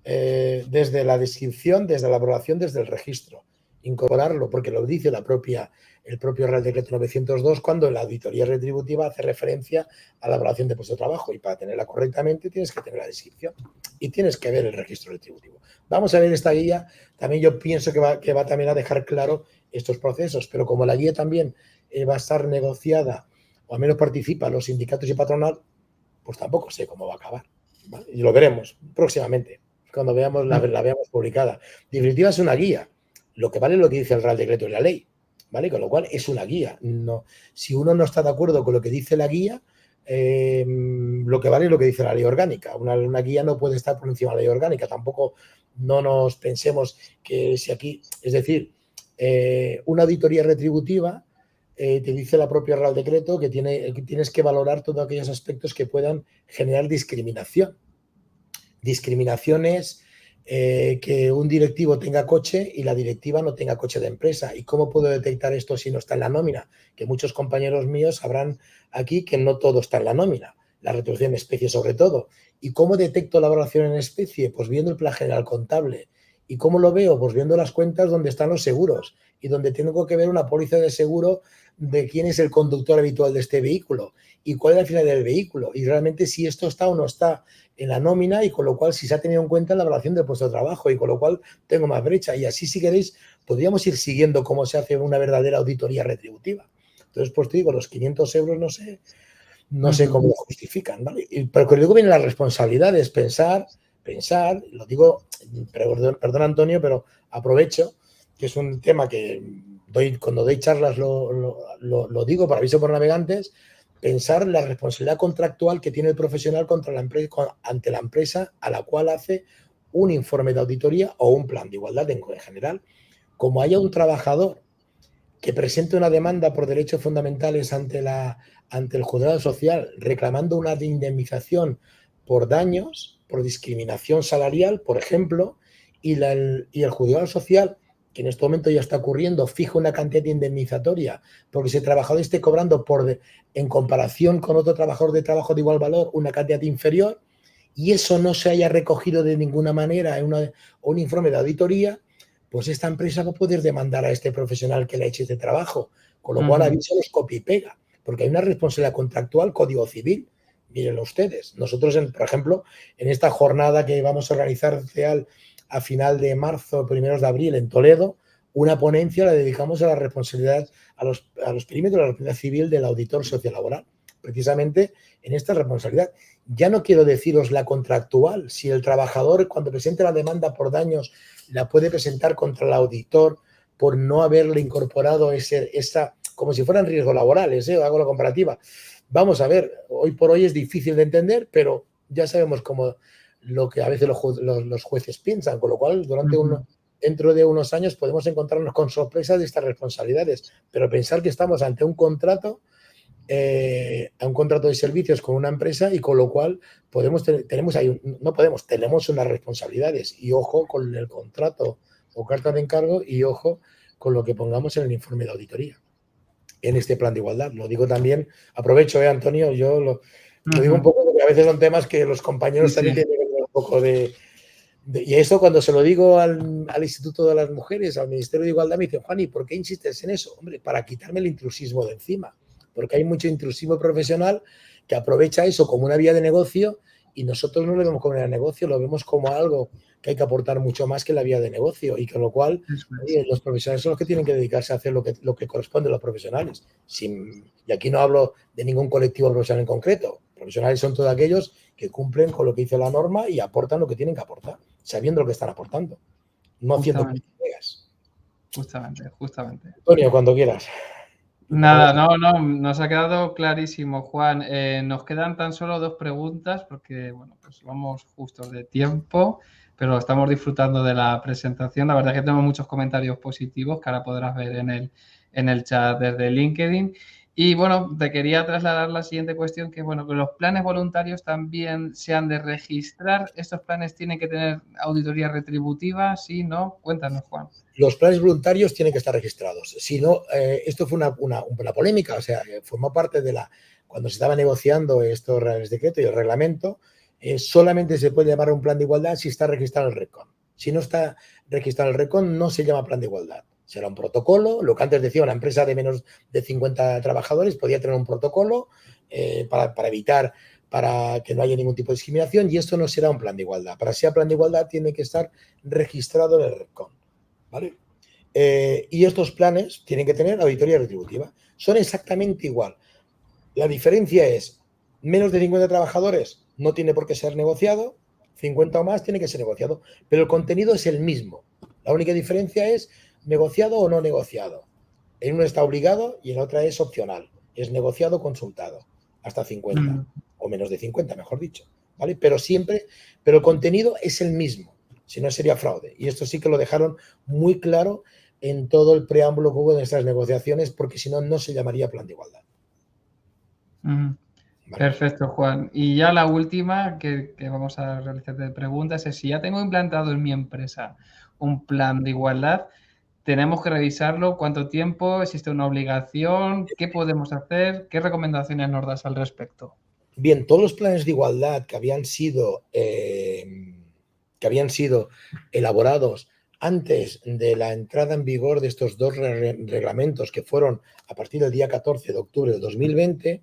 desde la descripción, desde la aprobación, desde el registro. Incorporarlo, porque lo dice el propio Real Decreto 902, cuando la auditoría retributiva hace referencia a la evaluación de puesto de trabajo, y para tenerla correctamente tienes que tener la descripción y tienes que ver el registro retributivo. Vamos a ver esta guía, también yo pienso que va también a dejar claro estos procesos, pero como la guía también va a estar negociada, o al menos participan los sindicatos y patronal, pues tampoco sé cómo va a acabar, ¿vale? Y lo veremos próximamente, cuando veamos la veamos publicada. En definitiva, es una guía. Lo que vale es lo que dice el Real Decreto y la ley, ¿vale? Con lo cual es una guía. No, si uno no está de acuerdo con lo que dice la guía, lo que vale es lo que dice la ley orgánica. Una guía no puede estar por encima de la ley orgánica. Tampoco no nos pensemos que si aquí, es decir, una auditoría retributiva te dice la propia Real Decreto que tienes que valorar todos aquellos aspectos que puedan generar discriminación. Discriminaciones, que un directivo tenga coche y la directiva no tenga coche de empresa. ¿Y cómo puedo detectar esto si no está en la nómina? Que muchos compañeros míos sabrán aquí que no todo está en la nómina, la retribución en especie sobre todo. ¿Y cómo detecto la valoración en especie? Pues viendo el plan general contable. ¿Y cómo lo veo? Pues viendo las cuentas donde están los seguros y donde tengo que ver una póliza de seguro de quién es el conductor habitual de este vehículo y cuál es la finalidad del vehículo y realmente si esto está o no está en la nómina, y con lo cual si se ha tenido en cuenta en la evaluación del puesto de trabajo, y con lo cual tengo más brecha. Y así, si queréis, podríamos ir siguiendo cómo se hace una verdadera auditoría retributiva. Entonces, pues te digo, los 500 euros no sé cómo lo justifican, ¿vale? Pero que luego vienen las responsabilidades, pensar, lo digo, perdón Antonio, pero aprovecho, que es un tema que cuando doy charlas lo digo para aviso por navegantes, pensar la responsabilidad contractual que tiene el profesional ante la empresa a la cual hace un informe de auditoría o un plan de igualdad en general. Como haya un trabajador que presente una demanda por derechos fundamentales ante el juzgado social reclamando una indemnización por daños, por discriminación salarial, por ejemplo, y el juzgado social, que en este momento ya está ocurriendo, fija una cantidad indemnizatoria porque ese trabajador esté cobrando en comparación con otro trabajador de trabajo de igual valor una cantidad inferior, y eso no se haya recogido de ninguna manera en un informe de auditoría, pues esta empresa va a poder demandar a este profesional que le ha hecho este trabajo, con lo cual avisa los copia y pega, porque hay una responsabilidad contractual, Código Civil. Mírenlo ustedes. Nosotros, por ejemplo, en esta jornada que vamos a organizar CEAL a final de marzo, primeros de abril en Toledo, una ponencia la dedicamos a la responsabilidad, a los perímetros de la responsabilidad civil del auditor sociolaboral, precisamente en esta responsabilidad. Ya no quiero deciros la contractual, si el trabajador cuando presente la demanda por daños la puede presentar contra el auditor por no haberle incorporado esa como si fueran riesgos laborales, hago la comparativa. Vamos a ver, hoy por hoy es difícil de entender, pero ya sabemos cómo lo que a veces los jueces piensan, con lo cual dentro de unos años podemos encontrarnos con sorpresas de estas responsabilidades, pero pensar que estamos ante un contrato de servicios con una empresa, y con lo cual tenemos unas responsabilidades, y ojo con el contrato o carta de encargo, y ojo con lo que pongamos en el informe de auditoría en este plan de igualdad. Lo digo también, aprovecho, Antonio, yo lo digo un poco porque a veces son temas que los compañeros también tienen que tener un poco y eso cuando se lo digo al Instituto de las Mujeres, al Ministerio de Igualdad, me dicen, Juan, ¿y por qué insistes en eso? Hombre, para quitarme el intrusismo de encima, porque hay mucho intrusismo profesional que aprovecha eso como una vía de negocio, y nosotros no lo vemos como una vía de negocio, lo vemos como algo que hay que aportar mucho más que la vía de negocio, y con lo cual los profesionales son los que tienen que dedicarse a hacer lo que corresponde a los profesionales. Y aquí no hablo de ningún colectivo profesional en concreto. Profesionales son todos aquellos que cumplen con lo que dice la norma y aportan lo que tienen que aportar, sabiendo lo que están aportando, no haciendo ideas. Justamente. Antonio, cuando quieras. Nada, no, nos ha quedado clarísimo, Juan. Nos quedan tan solo 2 preguntas porque, bueno, pues vamos justos de tiempo, pero estamos disfrutando de la presentación. La verdad es que tenemos muchos comentarios positivos que ahora podrás ver en el chat desde LinkedIn. Y bueno, te quería trasladar la siguiente cuestión, que bueno, que los planes voluntarios también se han de registrar. ¿Estos planes tienen que tener auditoría retributiva? ¿Sí, no? Cuéntanos, Juan. Los planes voluntarios tienen que estar registrados. Si no, esto fue una polémica, o sea, formó parte de cuando se estaba negociando estos reales decretos y el reglamento, solamente se puede llamar un plan de igualdad si está registrado en el RECON. Si no está registrado en el RECON, no se llama plan de igualdad. Será un protocolo, lo que antes decía una empresa de menos de 50 trabajadores podía tener un protocolo para evitar, para que no haya ningún tipo de discriminación, y esto no será un plan de igualdad. Para ser plan de igualdad tiene que estar registrado en el RECON. ¿Vale? Y estos planes tienen que tener auditoría retributiva. Son exactamente igual. La diferencia es, menos de 50 trabajadores no tiene por qué ser negociado, 50 o más tiene que ser negociado, pero el contenido es el mismo. La única diferencia es negociado o no negociado. En uno está obligado y en otra es opcional. Es negociado o consultado, hasta 50, o menos de 50, mejor dicho. ¿Vale? Pero el contenido es el mismo. Si no, sería fraude. Y esto sí que lo dejaron muy claro en todo el preámbulo que hubo de nuestras negociaciones, porque si no, no se llamaría plan de igualdad. ¿Vale? Perfecto, Juan. Y ya la última que vamos a realizar de preguntas es: si ya tengo implantado en mi empresa un plan de igualdad, ¿tenemos que revisarlo? ¿Cuánto tiempo? ¿Existe una obligación? ¿Qué podemos hacer? ¿Qué recomendaciones nos das al respecto? Bien, todos los planes de igualdad que habían sido elaborados antes de la entrada en vigor de estos dos reglamentos, que fueron a partir del día 14 de octubre de 2020,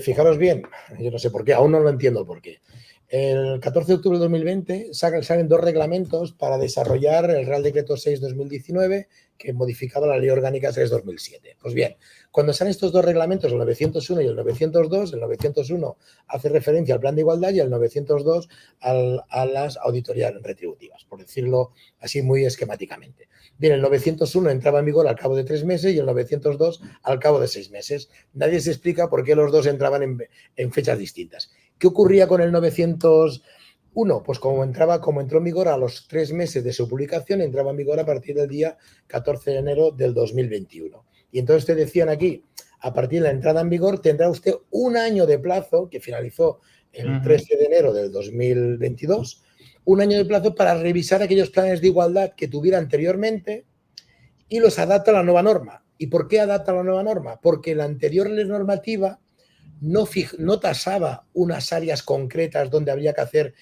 fijaros bien, yo no sé por qué, aún no lo entiendo por qué. El 14 de octubre de 2020 salen dos reglamentos para desarrollar el Real Decreto 6/2019, que modificaba la Ley Orgánica 6/2007. Pues bien, cuando salen estos dos reglamentos, el 901 y el 902, el 901 hace referencia al plan de igualdad y el 902 a las auditorías retributivas, por decirlo así muy esquemáticamente. Bien, el 901 entraba en vigor al cabo de 3 meses y el 902 al cabo de 6 meses. Nadie se explica por qué los dos entraban en fechas distintas. ¿Qué ocurría con el 901? Pues como entró en vigor a los 3 meses de su publicación, entraba en vigor a partir del día 14 de enero del 2021. Y entonces te decían aquí, a partir de la entrada en vigor tendrá usted un año de plazo, que finalizó el 13 de enero del 2022, un año de plazo para revisar aquellos planes de igualdad que tuviera anteriormente y los adapta a la nueva norma. ¿Y por qué adapta a la nueva norma? Porque la anterior ley normativa no tasaba unas áreas concretas donde habría que hacer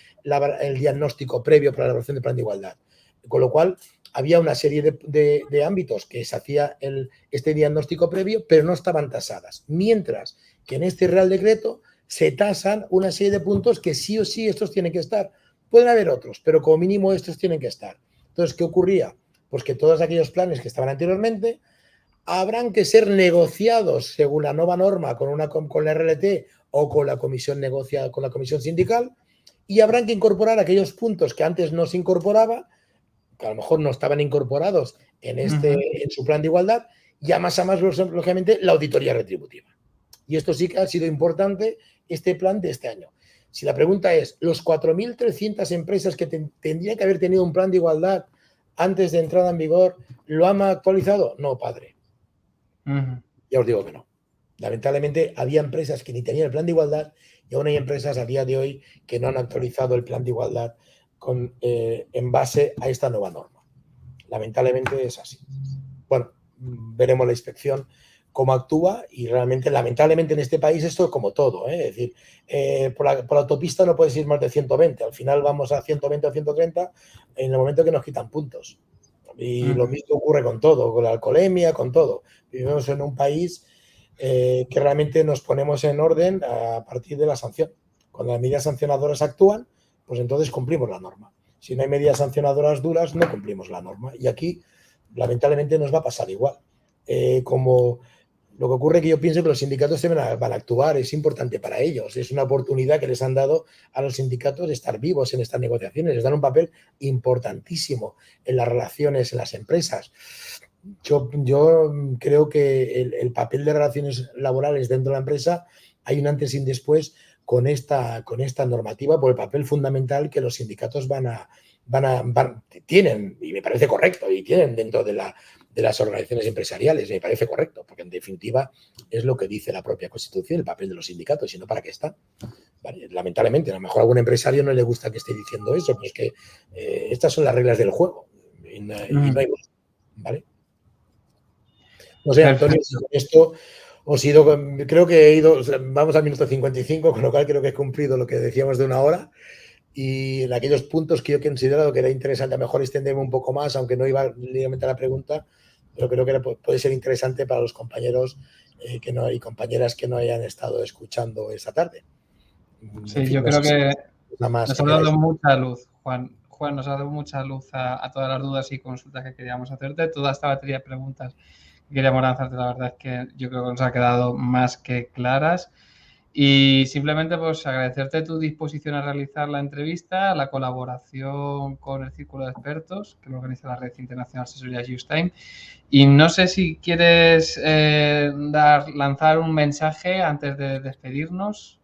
el diagnóstico previo para la elaboración del plan de igualdad. Con lo cual, había una serie de ámbitos que se hacía este diagnóstico previo, pero no estaban tasadas. Mientras que en este Real Decreto se tasan una serie de puntos que sí o sí estos tienen que estar. Pueden haber otros, pero como mínimo estos tienen que estar. Entonces, ¿qué ocurría? Pues que todos aquellos planes que estaban anteriormente habrán que ser negociados según la nueva norma con la RLT o con la comisión sindical, y habrán que incorporar aquellos puntos que antes no se incorporaba, que a lo mejor no estaban incorporados en su plan de igualdad, y a más, lógicamente, la auditoría retributiva. Y esto sí que ha sido importante, este plan de este año. Si la pregunta es, ¿los 4.300 empresas que tendrían que haber tenido un plan de igualdad antes de entrada en vigor lo han actualizado? No, padre. Ya os digo que no. Lamentablemente había empresas que ni tenían el plan de igualdad y aún hay empresas a día de hoy que no han actualizado el plan de igualdad en base a esta nueva norma. Lamentablemente es así. Bueno, veremos la inspección cómo actúa y realmente, lamentablemente en este país esto es como todo, ¿eh? Es decir, por la autopista no puedes ir más de 120, al final vamos a 120 o 130 en el momento que nos quitan puntos. Y lo mismo ocurre con todo, con la alcoholemia, con todo. Vivimos en un país que realmente nos ponemos en orden a partir de la sanción. Cuando las medidas sancionadoras actúan, pues entonces cumplimos la norma. Si no hay medidas sancionadoras duras, no cumplimos la norma. Y aquí, lamentablemente, nos va a pasar igual. Como lo que ocurre, que yo pienso que los sindicatos van a actuar, es importante para ellos, es una oportunidad que les han dado a los sindicatos de estar vivos en estas negociaciones, les dan un papel importantísimo en las relaciones en las empresas. Yo creo que el papel de relaciones laborales dentro de la empresa hay un antes y un después con esta normativa por el papel fundamental que los sindicatos tienen, y me parece correcto, y tienen dentro de las organizaciones empresariales, me parece correcto, porque en definitiva es lo que dice la propia Constitución, el papel de los sindicatos, y no para qué está. Vale, lamentablemente, a lo mejor a algún empresario no le gusta que esté diciendo eso, pero es que estas son las reglas del juego y no hay más, ¿vale? No sé, Antonio, Perfecto. con esto creo que he ido, vamos al minuto 55, con lo cual creo que he cumplido lo que decíamos de una hora. Y en aquellos puntos que yo he considerado que era interesante, a lo mejor extenderme un poco más, aunque no iba ligeramente a la pregunta, pero creo que puede ser interesante para los compañeros y compañeras que no hayan estado escuchando esta tarde. Sí, en fin, yo no creo sé si que nada más nos que ha dado queráis. mucha luz, Juan. Juan, nos ha dado mucha luz a todas las dudas y consultas que queríamos hacerte. Toda esta batería de preguntas que queríamos lanzarte, la verdad es que yo creo que nos ha quedado más que claras. Y simplemente pues agradecerte tu disposición a realizar la entrevista, la colaboración con el Círculo de Expertos que lo organiza la Red Internacional de Asesoría Just-Time. Y no sé si quieres lanzar un mensaje antes de despedirnos.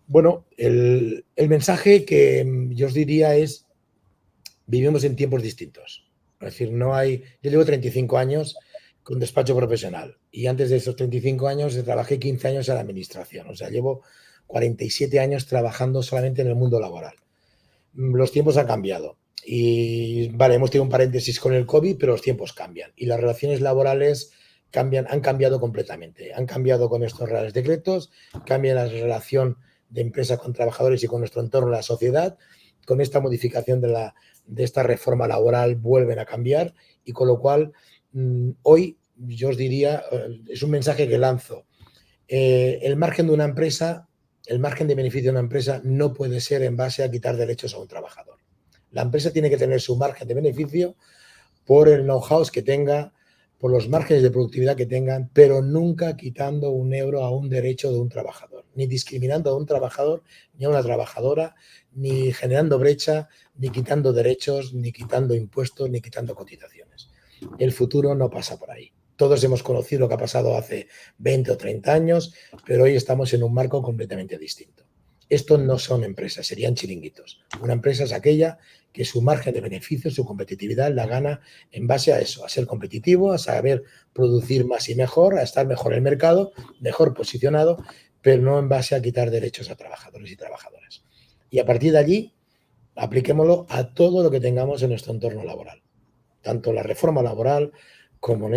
Bueno, el mensaje que yo os diría es, vivimos en tiempos distintos. Es decir, yo llevo 35 años con despacho profesional y antes de esos 35 años trabajé 15 años en la administración. O sea, llevo 47 años trabajando solamente en el mundo laboral. Los tiempos han cambiado y, vale, hemos tenido un paréntesis con el COVID, pero los tiempos cambian y las relaciones laborales han cambiado completamente. Han cambiado con estos reales decretos, cambia la relación de empresa con trabajadores y con nuestro entorno, la sociedad. Con esta modificación de esta reforma laboral vuelven a cambiar y con lo cual hoy yo os diría, es un mensaje que lanzo. El margen de una empresa, el margen de beneficio de una empresa no puede ser en base a quitar derechos a un trabajador. La empresa tiene que tener su margen de beneficio por el know-how que tenga, por los márgenes de productividad que tengan, pero nunca quitando un euro a un derecho de un trabajador, ni discriminando a un trabajador ni a una trabajadora, ni generando brecha, ni quitando derechos, ni quitando impuestos, ni quitando cotizaciones. El futuro no pasa por ahí. Todos hemos conocido lo que ha pasado hace 20 o 30 años, pero hoy estamos en un marco completamente distinto. Estos no son empresas, serían chiringuitos. Una empresa es aquella que su margen de beneficio, su competitividad la gana en base a eso, a ser competitivo, a saber producir más y mejor, a estar mejor en el mercado, mejor posicionado, pero no en base a quitar derechos a trabajadores y trabajadoras. Y a partir de allí, apliquémoslo a todo lo que tengamos en nuestro entorno laboral, tanto la reforma laboral como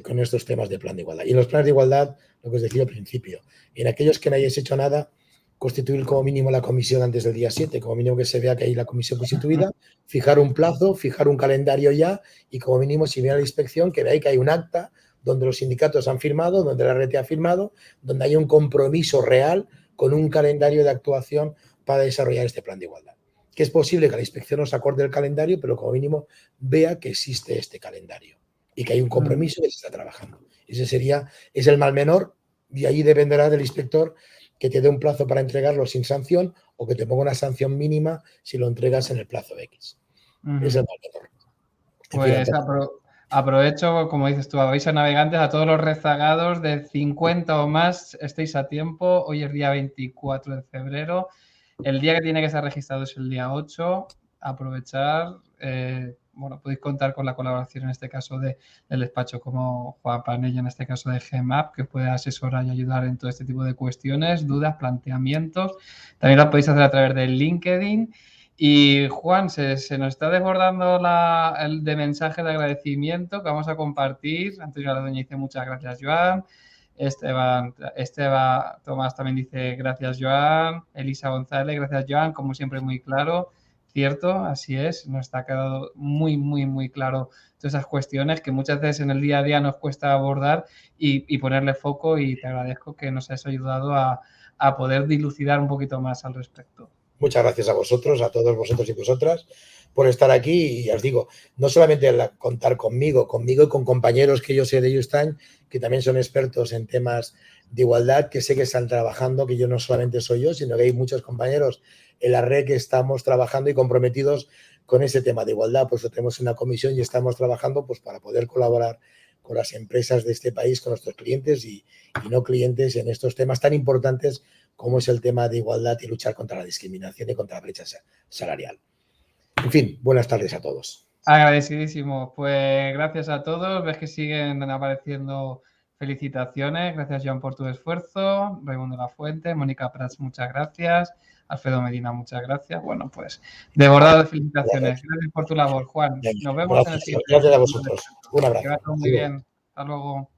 con estos temas de plan de igualdad. Y en los planes de igualdad, lo que os decía al principio, en aquellos que no hayáis hecho nada, constituir como mínimo la comisión antes del día 7, como mínimo que se vea que hay la comisión constituida, fijar un plazo, fijar un calendario ya y como mínimo si viene a la inspección que veáis que hay un acta donde los sindicatos han firmado, donde la RT ha firmado, donde hay un compromiso real con un calendario de actuación para desarrollar este plan de igualdad. Que es posible que la inspección nos acorde el calendario, pero como mínimo vea que existe este calendario y que hay un compromiso que se está trabajando. Es el mal menor y ahí dependerá del inspector que te dé un plazo para entregarlo sin sanción o que te ponga una sanción mínima si lo entregas en el plazo X. Es el mal menor. Pues aprovecho, como dices tú, aviso navegantes a todos los rezagados de 50 o más, estéis a tiempo. Hoy es día 24 de febrero. El día que tiene que estar registrado es el día 8. Aprovechar. Bueno, podéis contar con la colaboración en este caso del despacho como Juan Panella, en este caso de GEMAP, que puede asesorar y ayudar en todo este tipo de cuestiones, dudas, planteamientos. También lo podéis hacer a través de LinkedIn. Y Juan, se nos está desbordando el de mensaje de agradecimiento que vamos a compartir. Antonio Ladoña dice muchas gracias, Joan. Esteban Tomás también dice gracias, Joan. Elisa González, gracias, Joan. Como siempre, muy claro. Cierto, así es. Nos está quedado muy, muy, muy claro todas esas cuestiones que muchas veces en el día a día nos cuesta abordar y ponerle foco. Y te agradezco que nos hayas ayudado a poder dilucidar un poquito más al respecto. Muchas gracias a vosotros, a todos vosotros y vosotras, por estar aquí. Y ya os digo, no solamente contar conmigo y con compañeros que yo sé de Just Time, que también son expertos en temas de igualdad que sé que están trabajando, que yo no solamente soy yo, sino que hay muchos compañeros en la red que estamos trabajando y comprometidos con ese tema de igualdad. Pues lo tenemos en una comisión y estamos trabajando pues para poder colaborar con las empresas de este país, con nuestros clientes y no clientes en estos temas tan importantes como es el tema de igualdad y luchar contra la discriminación y contra la brecha salarial. En fin, buenas tardes a todos. Agradecidísimo. Pues gracias a todos. Ves que siguen apareciendo felicitaciones. Gracias, Joan, por tu esfuerzo. Raimundo Lafuente, Mónica Prats, muchas gracias. Alfredo Medina, muchas gracias. Bueno, pues de verdad, felicitaciones. Gracias por tu labor, Juan. Nos vemos en el siguiente. Gracias a vosotros. Un abrazo. Que vaya todo muy bien. Hasta luego.